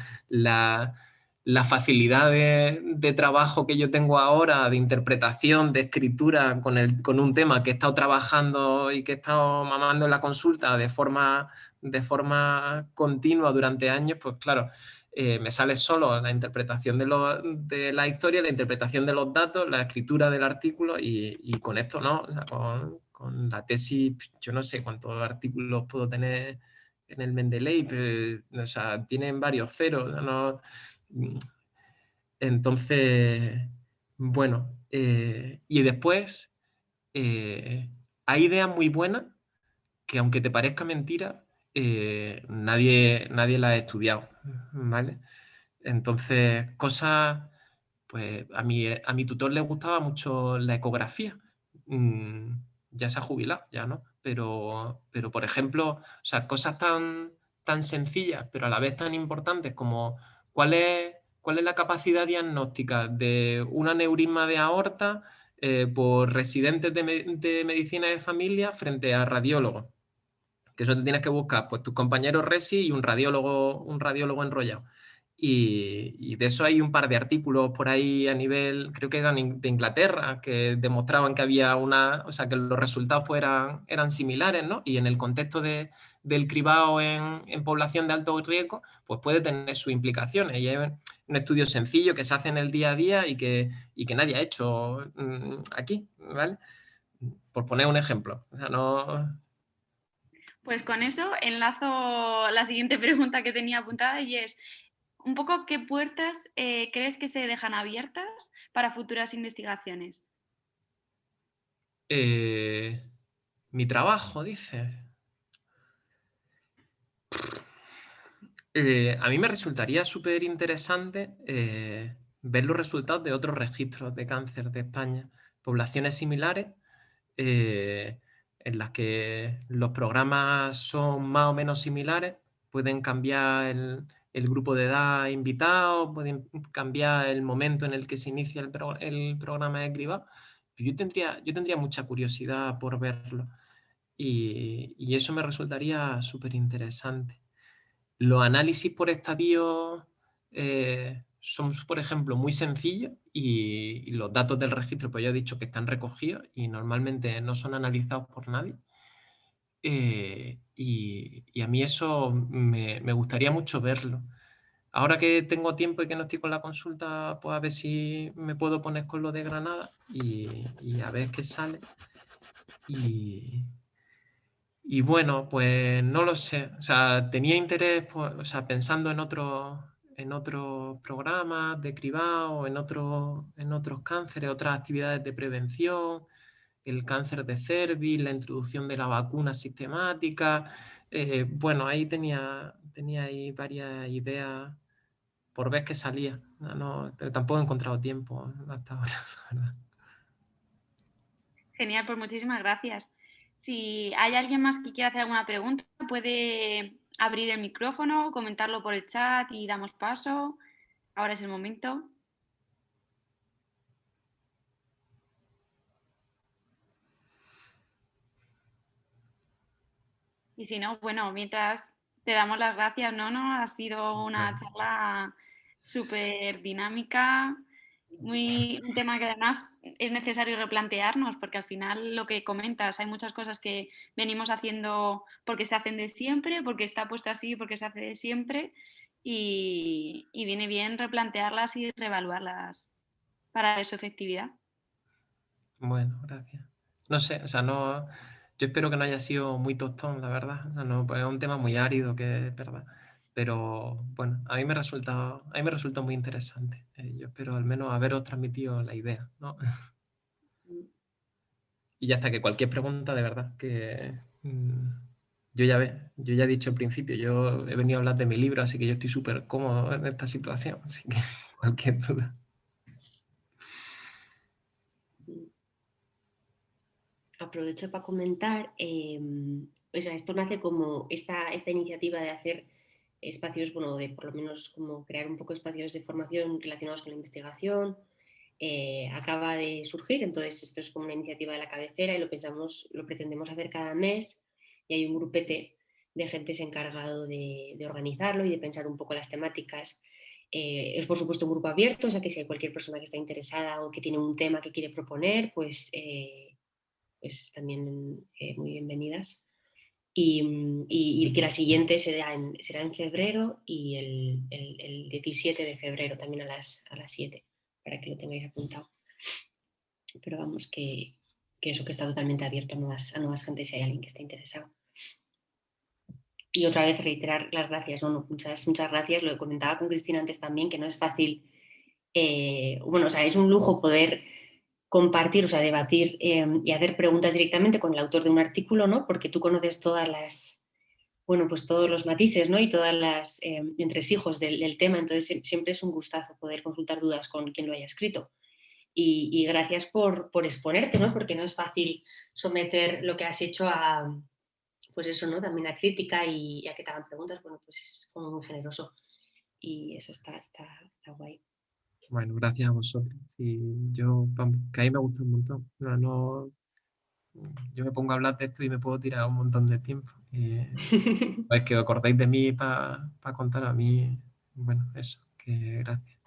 la facilidad de trabajo que yo tengo ahora, de interpretación, de escritura con un tema que he estado trabajando y que he estado mamando en la consulta de forma continua durante años, pues claro, me sale solo la interpretación de la historia, la interpretación de los datos, la escritura del artículo y con esto no, o sea, con la tesis, yo no sé cuántos artículos puedo tener en el Mendeley, pero, o sea, tienen varios ceros, ¿no? Entonces, bueno, y después hay ideas muy buenas que aunque te parezca mentira, nadie las ha estudiado, ¿vale? Entonces, cosas, pues a mi tutor le gustaba mucho la ecografía. Ya se ha jubilado, ya no, pero por ejemplo, o sea, cosas tan sencillas, pero a la vez tan importantes como cuál es la capacidad diagnóstica de un aneurisma de aorta por residentes de medicina de familia frente a radiólogos. Que eso te tienes que buscar, pues tus compañeros resi y un radiólogo enrollado. Y de eso hay un par de artículos por ahí a nivel, creo que eran de Inglaterra, que demostraban que había o sea, que los resultados pues eran similares, ¿no? Y en el contexto del cribado en población de alto riesgo, pues puede tener sus implicaciones. Y es un estudio sencillo que se hace en el día a día y que nadie ha hecho aquí, ¿vale? Por poner un ejemplo. O sea, no... Pues con eso enlazo la siguiente pregunta que tenía apuntada y es, un poco, ¿qué puertas crees que se dejan abiertas para futuras investigaciones? Mi trabajo, dices. A mí me resultaría súper interesante ver los resultados de otros registros de cáncer de España, poblaciones similares, en las que los programas son más o menos similares, pueden cambiar el grupo de edad invitado, pueden cambiar el momento en el que se inicia el programa de cribado. Yo tendría mucha curiosidad por verlo y eso me resultaría súper interesante. Los análisis por estadio son, por ejemplo, muy sencillos y los datos del registro, pues ya he dicho que están recogidos y normalmente no son analizados por nadie. Y a mí eso me gustaría mucho verlo. Ahora que tengo tiempo y que no estoy con la consulta, pues a ver si me puedo poner con lo de Granada y a ver qué sale. Y bueno, pues no lo sé. O sea, tenía interés, pues, o sea, pensando en otros programas de cribado, en otros cánceres, otras actividades de prevención, el cáncer de cervix, la introducción de la vacuna sistemática. Bueno, ahí tenía ahí varias ideas por ver qué salía. Pero tampoco he encontrado tiempo hasta ahora, la verdad. Genial, pues muchísimas gracias. Si hay alguien más que quiera hacer alguna pregunta, puede abrir el micrófono, comentarlo por el chat y damos paso. Ahora es el momento. Y si no, bueno, mientras te damos las gracias, Nono, ha sido una charla súper dinámica, un tema que además es necesario replantearnos, porque al final lo que comentas, hay muchas cosas que venimos haciendo porque se hacen de siempre, porque está puesto así, porque se hace de siempre, y viene bien replantearlas y reevaluarlas para su efectividad. Bueno, gracias. No sé, o sea, no, yo espero que no haya sido muy tostón, la verdad. O sea, no, pues es un tema muy árido, que es verdad. Pero bueno, a mí me resulta muy interesante. Yo espero al menos haberos transmitido la idea, ¿no? Y ya está, que cualquier pregunta, de verdad, que yo ya he dicho al principio, yo he venido a hablar de mi libro, así que yo estoy súper cómodo en esta situación. Así que cualquier duda. Aprovecho para comentar, o sea, esto nace como esta iniciativa de hacer espacios, bueno, de por lo menos como crear un poco espacios de formación relacionados con la investigación, acaba de surgir, entonces esto es como una iniciativa de la cabecera y lo pretendemos hacer cada mes y hay un grupete de gente se encargado de organizarlo y de pensar un poco las temáticas. Es por supuesto un grupo abierto, o sea que si hay cualquier persona que está interesada o que tiene un tema que quiere proponer, pues también muy bienvenidas. Y que la siguiente será en febrero y el 17 de febrero también a las 7, para que lo tengáis apuntado. Pero vamos, que eso que está totalmente abierto a nuevas gentes si hay alguien que esté interesado. Y otra vez reiterar las gracias, muchas gracias. Lo comentaba con Cristina antes también, que no es fácil bueno, o sea, es un lujo poder compartir, o sea, debatir y hacer preguntas directamente con el autor de un artículo, ¿no? Porque tú conoces todas las, bueno, pues todos los matices, ¿no? Y todas las entresijos del tema, entonces siempre es un gustazo poder consultar dudas con quien lo haya escrito. Y gracias por exponerte, ¿no? Porque no es fácil someter lo que has hecho a, pues eso, ¿no? También a crítica y a que te hagan preguntas, bueno, pues es como muy generoso y eso está guay. Bueno, gracias a vosotros. Sí, yo, vamos, que a mí me gusta un montón. Yo me pongo a hablar de esto y me puedo tirar un montón de tiempo. Pues que os acordéis de mí para contar a mí, bueno, eso, que gracias.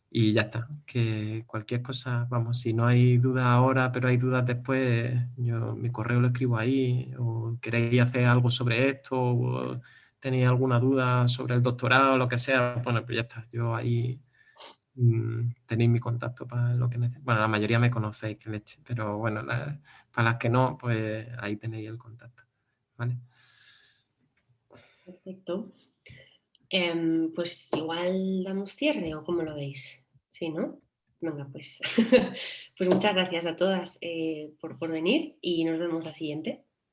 Y ya está, que cualquier cosa, vamos, si no hay dudas ahora, pero hay dudas después, yo mi correo lo escribo ahí, o queréis hacer algo sobre esto, o tenéis alguna duda sobre el doctorado, o lo que sea, bueno, pues ya está, yo ahí tenéis mi contacto para lo que necesitéis. Bueno, la mayoría me conocéis, que leche, pero bueno, para las que no, pues ahí tenéis el contacto, ¿vale? Perfecto. Pues igual damos cierre o cómo lo veis. Sí, ¿no? Venga, pues. Pues muchas gracias a todas por venir y nos vemos la siguiente.